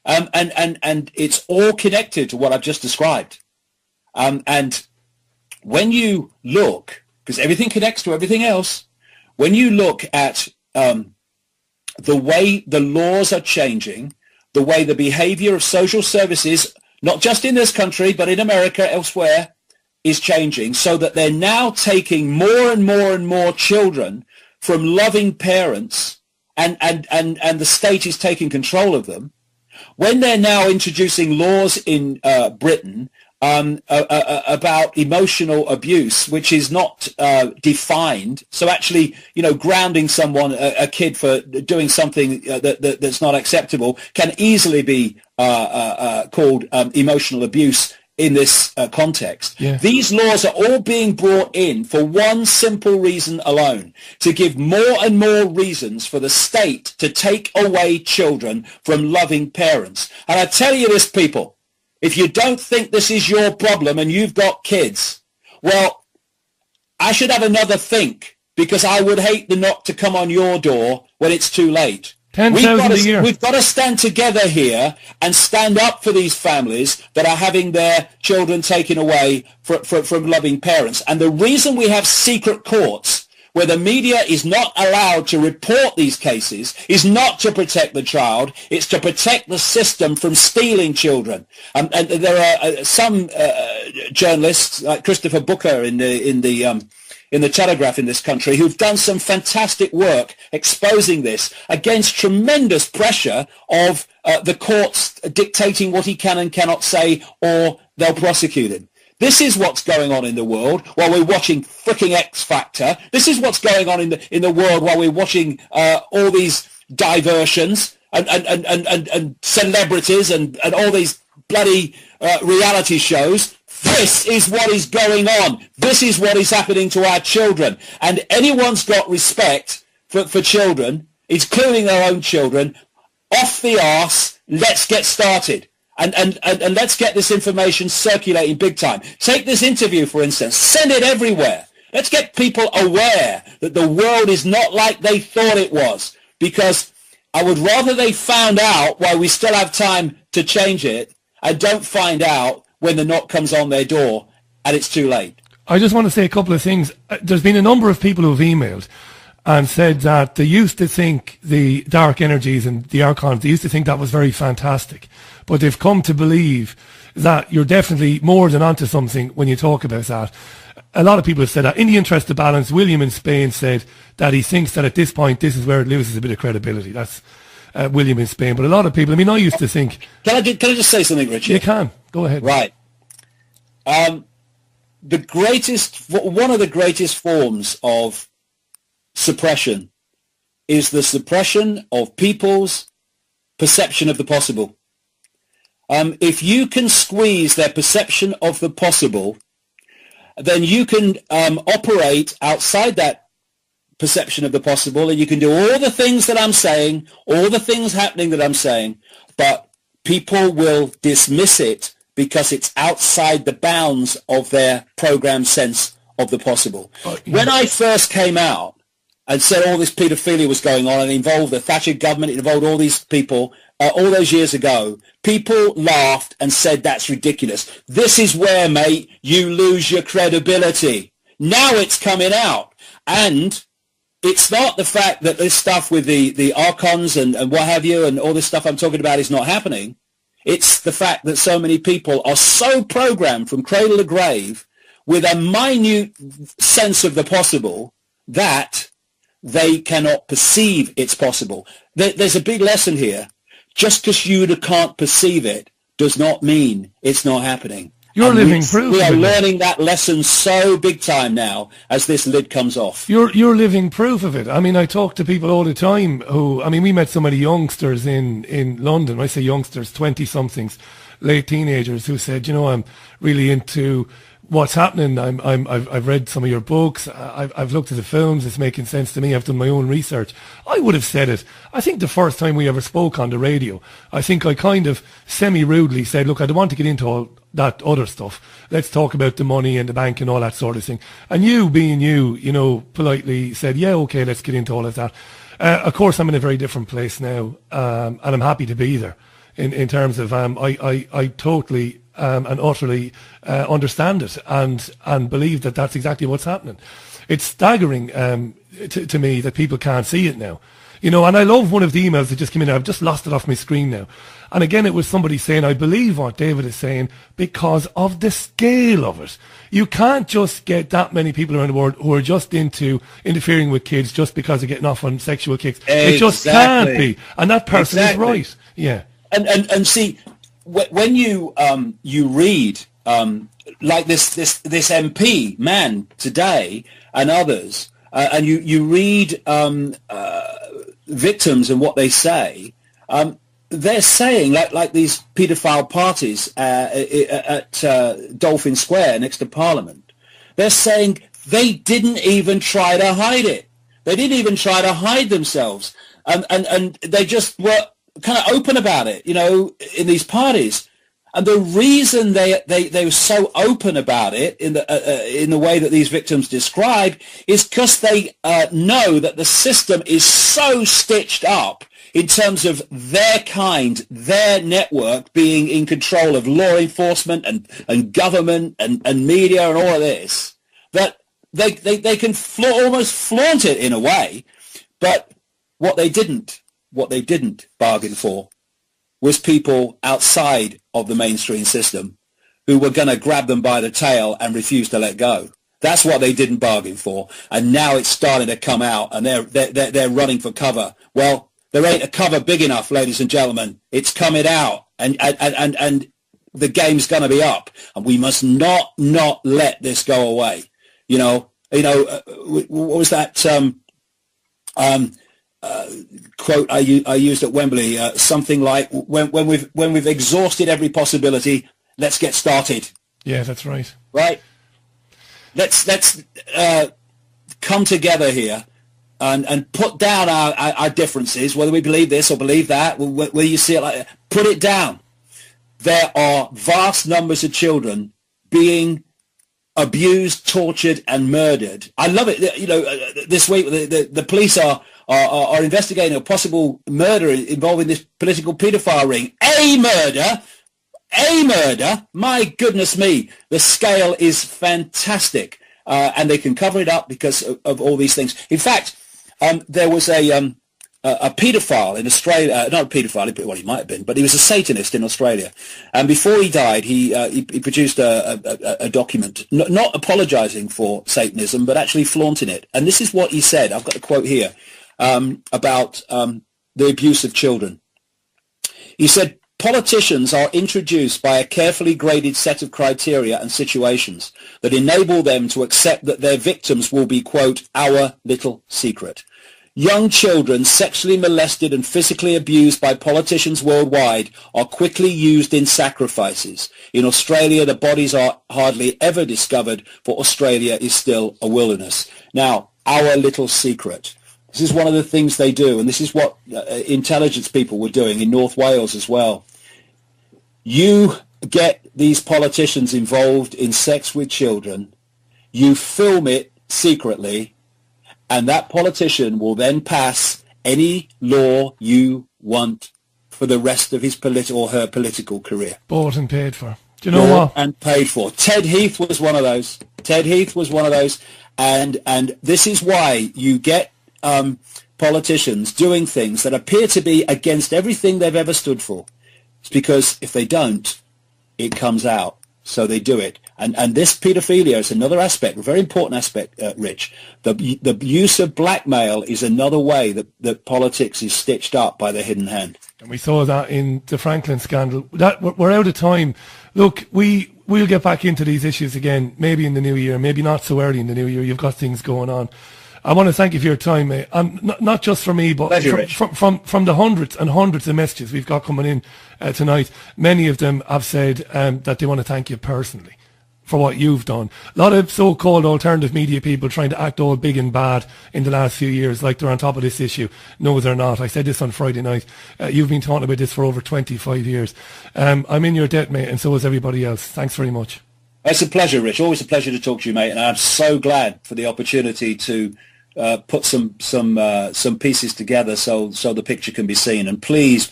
And it's all connected to what I've just described. And when you look, because everything connects to everything else, when you look at the way the laws are changing, the way the behavior of social services, not just in this country, but in America, elsewhere, is changing, so that they're now taking more and more and more children from loving parents, and the state is taking control of them. When they're now introducing laws in Britain about emotional abuse, which is not defined, so actually, grounding someone, a kid, for doing something that's not acceptable can easily be called emotional abuse in this context. Yeah. These laws are all being brought in for one simple reason alone: to give more and more reasons for the state to take away children from loving parents. And I tell you this, people, if you don't think this is your problem and you've got kids, well, I should have another think, because I would hate the knock to come on your door when it's too late. 10,000 a year. We've got to stand together here and stand up for these families that are having their children taken away from loving parents. And the reason we have secret courts where the media is not allowed to report these cases is not to protect the child, it's to protect the system from stealing children. And there are some journalists like Christopher Booker in the Telegraph in this country who've done some fantastic work exposing this against tremendous pressure of the courts dictating what he can and cannot say, or they'll prosecute him. This is what's going on in the world while we're watching fricking X Factor. This is what's going on in the world while we're watching all these diversions and celebrities and all these bloody reality shows. This is what is going on. This is what is happening to our children. And anyone's got respect for children, including their own children, off the arse, let's get started. And let's get this information circulating big time. Take this interview, for instance. Send it everywhere. Let's get people aware that the world is not like they thought it was. Because I would rather they found out while we still have time to change it, and don't find out when the knock comes on their door and it's too late. I just want to say a couple of things. There's been a number of people who've emailed and said that they used to think the dark energies and the archons, they used to think that was very fantastic. But they've come to believe that you're definitely more than onto something when you talk about that. A lot of people have said that. In the interest of balance, William in Spain said that he thinks that at this point, this is where it loses a bit of credibility. That's William in Spain. But a lot of people, I used to think... Can I just say something, Richard? You can. Go ahead. Right. One of the greatest forms of suppression is the suppression of people's perception of the possible. If you can squeeze their perception of the possible, then you can operate outside that perception of the possible, and you can do all the things that I'm saying, all the things happening that I'm saying, but people will dismiss it because it's outside the bounds of their programmed sense of the possible. When I first came out and said all this paedophilia was going on and involved the Thatcher government, it involved all these people, all those years ago, people laughed and said, that's ridiculous. This is where, mate, you lose your credibility. Now it's coming out. And it's not the fact that this stuff with the archons and what have you and all this stuff I'm talking about is not happening. It's the fact that so many people are so programmed from cradle to grave with a minute sense of the possible that they cannot perceive it's possible. There's a big lesson here. Just because you can't perceive it does not mean it's not happening. You're living proof. We are learning that lesson so big time now as this lid comes off. You're living proof of it. I mean, I talk to people all the time we met so many youngsters in London. I say youngsters, 20-somethings, late teenagers who said, I'm really into what's happening. I've read some of your books. I've looked at the films. It's making sense to me. I've done my own research. I would have said it. I think the first time we ever spoke on the radio, I think I kind of semi-rudely said, look, I don't want to get into all that other stuff. Let's talk about the money and the bank and all that sort of thing. And you, being you, politely said, yeah, okay, let's get into all of that. Of course, I'm in a very different place now, and I'm happy to be there in terms of I totally and utterly understand it and believe that that's exactly what's happening. It's staggering to me that people can't see it now. And I love one of the emails that just came in. I've just lost it off my screen now. And again, it was somebody saying, I believe what David is saying because of the scale of it. You can't just get that many people around the world who are just into interfering with kids just because they're getting off on sexual kicks. Exactly. It just can't be. And that person is right. Yeah. And see, when you read like this MP man today and others, and you read victims and what they say, they're saying like these paedophile parties at Dolphin Square next to Parliament. They're saying they didn't even try to hide it. They didn't even try to hide themselves, and they just were kind of open about it, in these parties. And the reason they were so open about it in the way that these victims describe is because they know that the system is so stitched up in terms of their kind, their network being in control of law enforcement and government and media and all of this, that they can almost flaunt it in a way. But what they didn't bargain for was people outside of the mainstream system who were going to grab them by the tail and refuse to let go. That's what they didn't bargain for, and now it's starting to come out, and they're running for cover. Well, there ain't a cover big enough, ladies and gentlemen. It's coming out, and the game's going to be up, and we must not let this go away. What was that quote I used at Wembley? Something like, when we've exhausted every possibility, let's get started. Yeah, that's right. Right. Let's come together here and put down our differences, whether we believe this or believe that, whether you see it like that, put it down. There are vast numbers of children being abused, tortured, and murdered. I love it. This week the police are investigating a possible murder involving this political paedophile ring. A murder. My goodness me, the scale is fantastic, and they can cover it up because of all these things. In fact, there was a paedophile in Australia, not a paedophile, well, he might have been, but he was a Satanist in Australia. And before he died, he produced a document, not apologizing for Satanism, but actually flaunting it. And this is what he said. I've got a quote here about the abuse of children. He said, politicians are introduced by a carefully graded set of criteria and situations that enable them to accept that their victims will be, quote, our little secret. Young children sexually molested and physically abused by politicians worldwide are quickly used in sacrifices. In Australia, the bodies are hardly ever discovered, for Australia is still a wilderness. Now, our little secret. This is one of the things they do, and this is what intelligence people were doing in North Wales as well. You get these politicians involved in sex with children, you film it secretly, and that politician will then pass any law you want for the rest of his or her political career. Bought and paid for. Do you know what? And paid for. Ted Heath was one of those. And this is why you get politicians doing things that appear to be against everything they've ever stood for. It's because if they don't, it comes out. So they do it. And this paedophilia is another aspect, a very important aspect, Rich. The use of blackmail is another way that politics is stitched up by the hidden hand. And we saw that in the Franklin scandal. We're out of time. Look, we'll get back into these issues again, maybe in the new year, maybe not so early in the new year. You've got things going on. I want to thank you for your time, mate. Not just for me, but from the hundreds and hundreds of messages we've got coming in tonight. Many of them have said that they want to thank you personally for what you've done. A lot of so-called alternative media people trying to act all big and bad in the last few years, like they're on top of this issue. No, they're not. I said this on Friday night. You've been talking about this for over 25 years. I'm in your debt, mate, and so is everybody else. Thanks very much. It's a pleasure, Rich. Always a pleasure to talk to you, mate. And I'm so glad for the opportunity to put some pieces together so the picture can be seen. And please,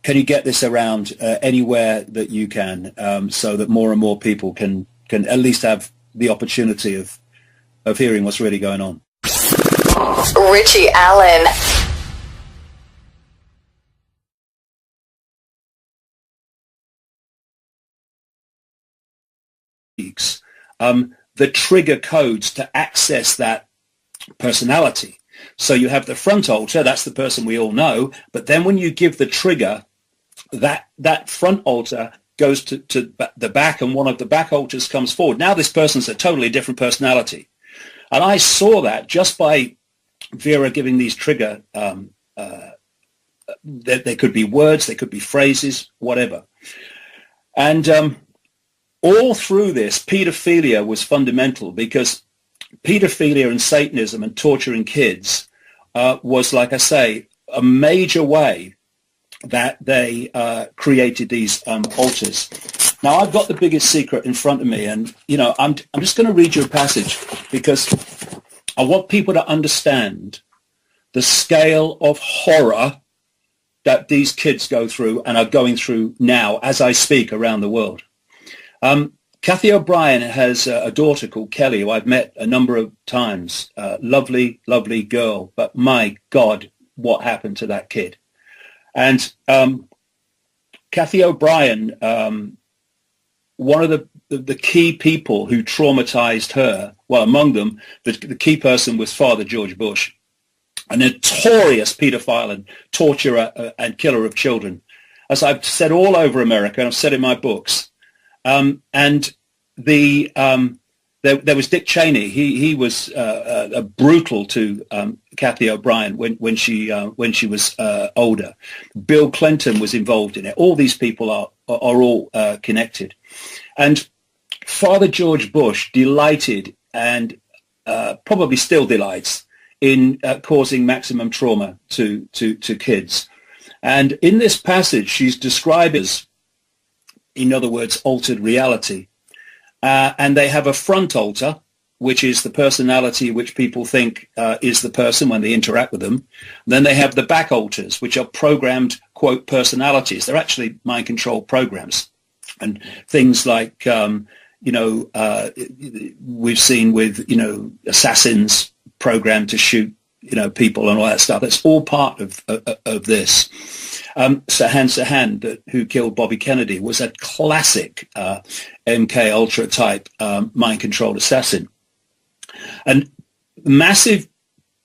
can you get this around anywhere that you can, so that more and more people can at least have the opportunity of hearing what's really going on. Richie Allen. The trigger codes to access that personality. So you have the front altar, that's the person we all know, but then when you give the trigger, that front altar goes to the back, and one of the back altars comes forward. Now this person's a totally different personality. And I saw that just by Vera giving these trigger, they could be words, they could be phrases, whatever. And all through this, paedophilia was fundamental, because paedophilia and Satanism and torturing kids was, like I say, a major way that they created these altars. Now, I've got the biggest secret in front of me, and, I'm just going to read you a passage, because I want people to understand the scale of horror that these kids go through and are going through now as I speak around the world. Kathy O'Brien has a daughter called Kelly, who I've met a number of times. Lovely, lovely girl. But my God, what happened to that kid? And Kathy O'Brien, one of the key people who traumatized her, well, among them, the key person was Father George Bush, a notorious pedophile and torturer and killer of children. As I've said all over America, and I've said in my books. And there was Dick Cheney. He was brutal to Kathy O'Brien when she was older. Bill Clinton was involved in it. All these people are all connected. And Father George Bush delighted, and probably still delights, in causing maximum trauma to kids. And in this passage, she's described as, in other words, altered reality. And they have a front altar, which is the personality which people think is the person when they interact with them. And then they have the back altars, which are programmed, quote, personalities. They're actually mind control programs. And things like, we've seen with, assassins programmed to shoot, people and all that stuff. That's all part of this. Sirhan, who killed Bobby Kennedy, was a classic MK Ultra type mind-controlled assassin. And massive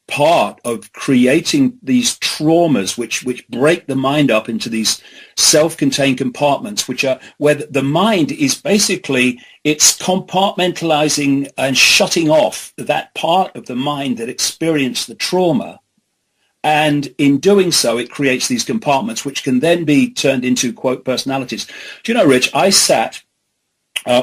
part of creating these traumas which break the mind up into these self-contained compartments, which are where the mind is basically, it's compartmentalizing and shutting off that part of the mind that experienced the trauma. And in doing so, it creates these compartments, which can then be turned into, quote, personalities. Do you know, Rich, I sat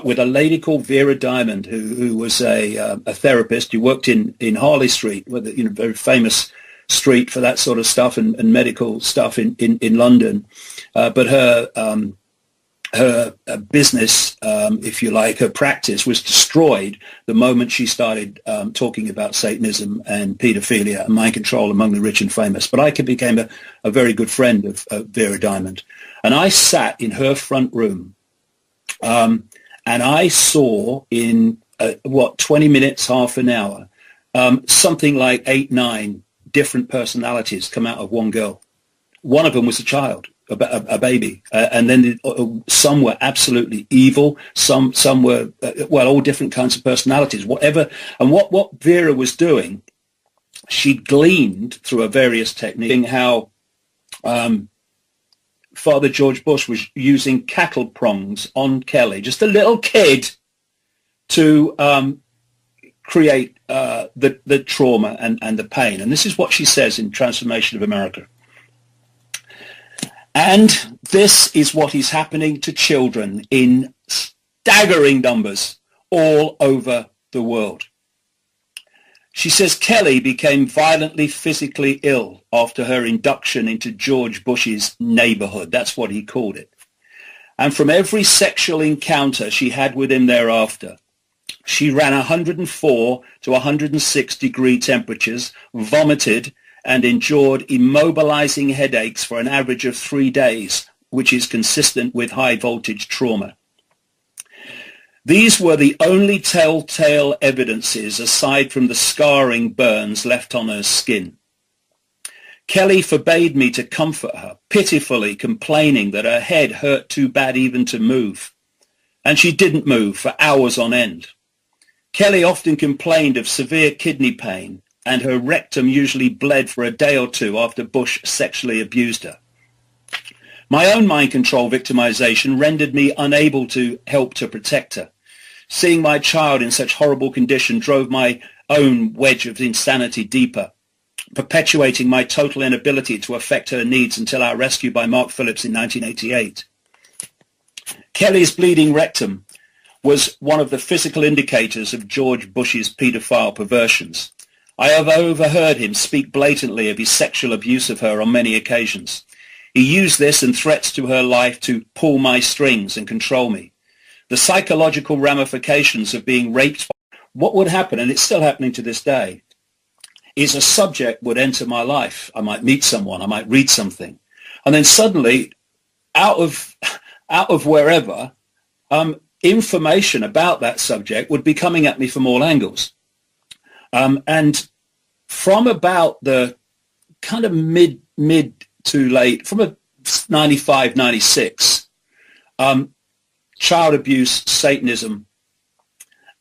with a lady called Vera Diamond, who was a therapist who worked in Harley Street, with very famous street for that sort of stuff and medical stuff in London. But her business, if you like, her practice was destroyed the moment she started talking about Satanism and paedophilia and mind control among the rich and famous. But Icke became a very good friend of Vera Diamond. And I sat in her front room and I saw in, 20 minutes, half an hour, something like 8, 9 different personalities come out of one girl. One of them was a child. A baby, and then some were absolutely evil. Some were all different kinds of personalities. Whatever, and what Vera was doing, she gleaned through a various techniques how Father George Bush was using cattle prongs on Kelly, just a little kid, to create the trauma and the pain. And this is what she says in Transformation of America. And this is what is happening to children in staggering numbers all over the world. She says Kelly became violently physically ill after her induction into George Bush's neighborhood. That's what he called it. And from every sexual encounter she had with him thereafter, she ran 104 to 106 degree temperatures, vomited, and endured immobilizing headaches for an average of 3 days, which is consistent with high voltage trauma. These were the only telltale evidences aside from the scarring burns left on her skin. Kelly forbade me to comfort her, pitifully complaining that her head hurt too bad even to move. And she didn't move for hours on end. Kelly often complained of severe kidney pain, and her rectum usually bled for a day or two after Bush sexually abused her. My own mind control victimization rendered me unable to help to protect her. Seeing my child in such horrible condition drove my own wedge of insanity deeper, perpetuating my total inability to affect her needs until our rescue by Mark Phillips in 1988. Kelly's bleeding rectum was one of the physical indicators of George Bush's paedophile perversions. I have overheard him speak blatantly of his sexual abuse of her on many occasions. He used this and threats to her life to pull my strings and control me. The psychological ramifications of being raped, what would happen, and it's still happening to this day, is a subject would enter my life. I might meet someone, I might read something, and then suddenly, out of wherever, information about that subject would be coming at me from all angles. And from about the kind of mid to late, from 95, 96, child abuse, Satanism,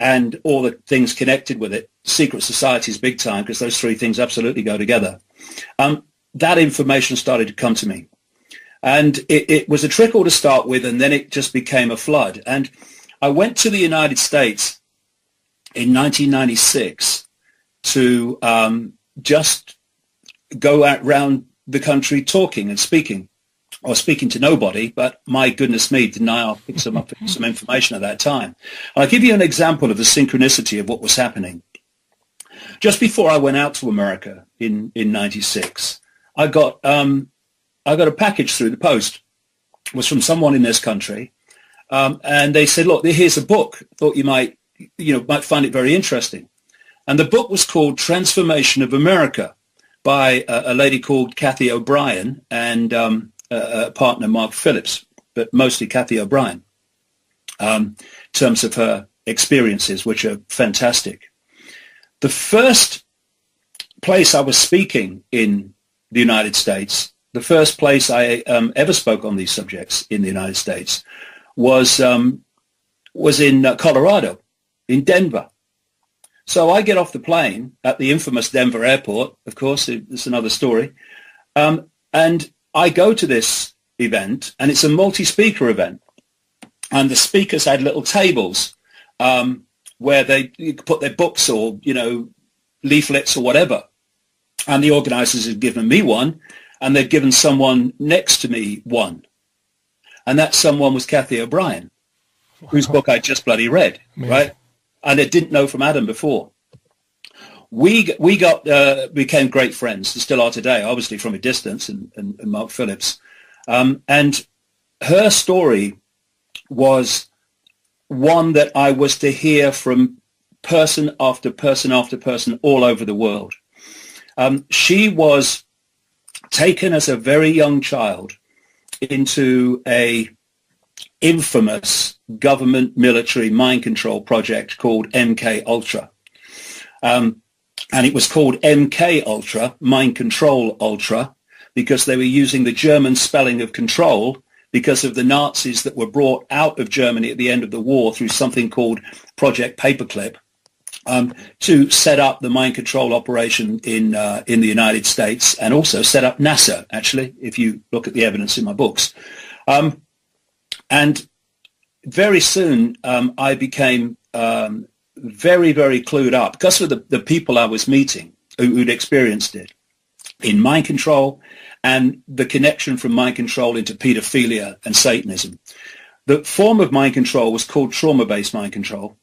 and all the things connected with it, secret societies big time, because those three things absolutely go together. That information started to come to me. And it was a trickle to start with, and then it just became a flood. And I went to the United States in 1996 to just go around the country talking and speaking, or speaking to nobody, but my goodness me, didn't I pick some information at that time. And I'll give you an example of the synchronicity of what was happening. Just before I went out to America in 96, I got a package through the post. It was from someone in this country, and they said, "Look, here's a book. Thought you might find it very interesting." And the book was called Transformation of America by a lady called Kathy O'Brien and a partner, Mark Phillips, but mostly Kathy O'Brien, in terms of her experiences, which are fantastic. The first place I was speaking in the United States, the first place I ever spoke on these subjects in the United States was in Colorado, in Denver. So I get off the plane at the infamous Denver airport. Of course, it's another story. And I go to this event, and it's a multi-speaker event. And the speakers had little tables where you could put their books or, leaflets or whatever. And the organizers had given me one, and they'd given someone next to me one. And that someone was Kathy O'Brien. whose book I just bloody read, right? And I didn't know from Adam before. We became great friends, still are today, obviously from a distance, and Mark Phillips. And her story was one that I was to hear from person after person after person all over the world. She was taken as a very young child into a infamous government military mind control project called MK Ultra. And it was called MK Ultra, Mind Control Ultra, because they were using the German spelling of control because of the Nazis that were brought out of Germany at the end of the war through something called Project Paperclip, to set up the mind control operation in the United States, and also set up NASA, actually, if you look at the evidence in my books. And very soon I became very, very clued up because of the people I was meeting who'd experienced it in mind control and the connection from mind control into pedophilia and Satanism. The form of mind control was called trauma-based mind control,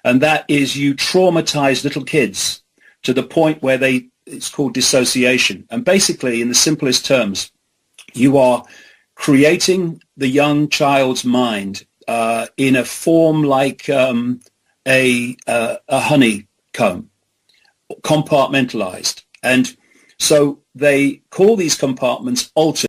and that is you traumatize little kids to the point where it's called dissociation. And basically, in the simplest terms, you are creating the young child's mind in a form like a honeycomb, compartmentalized. And so they call these compartments altered.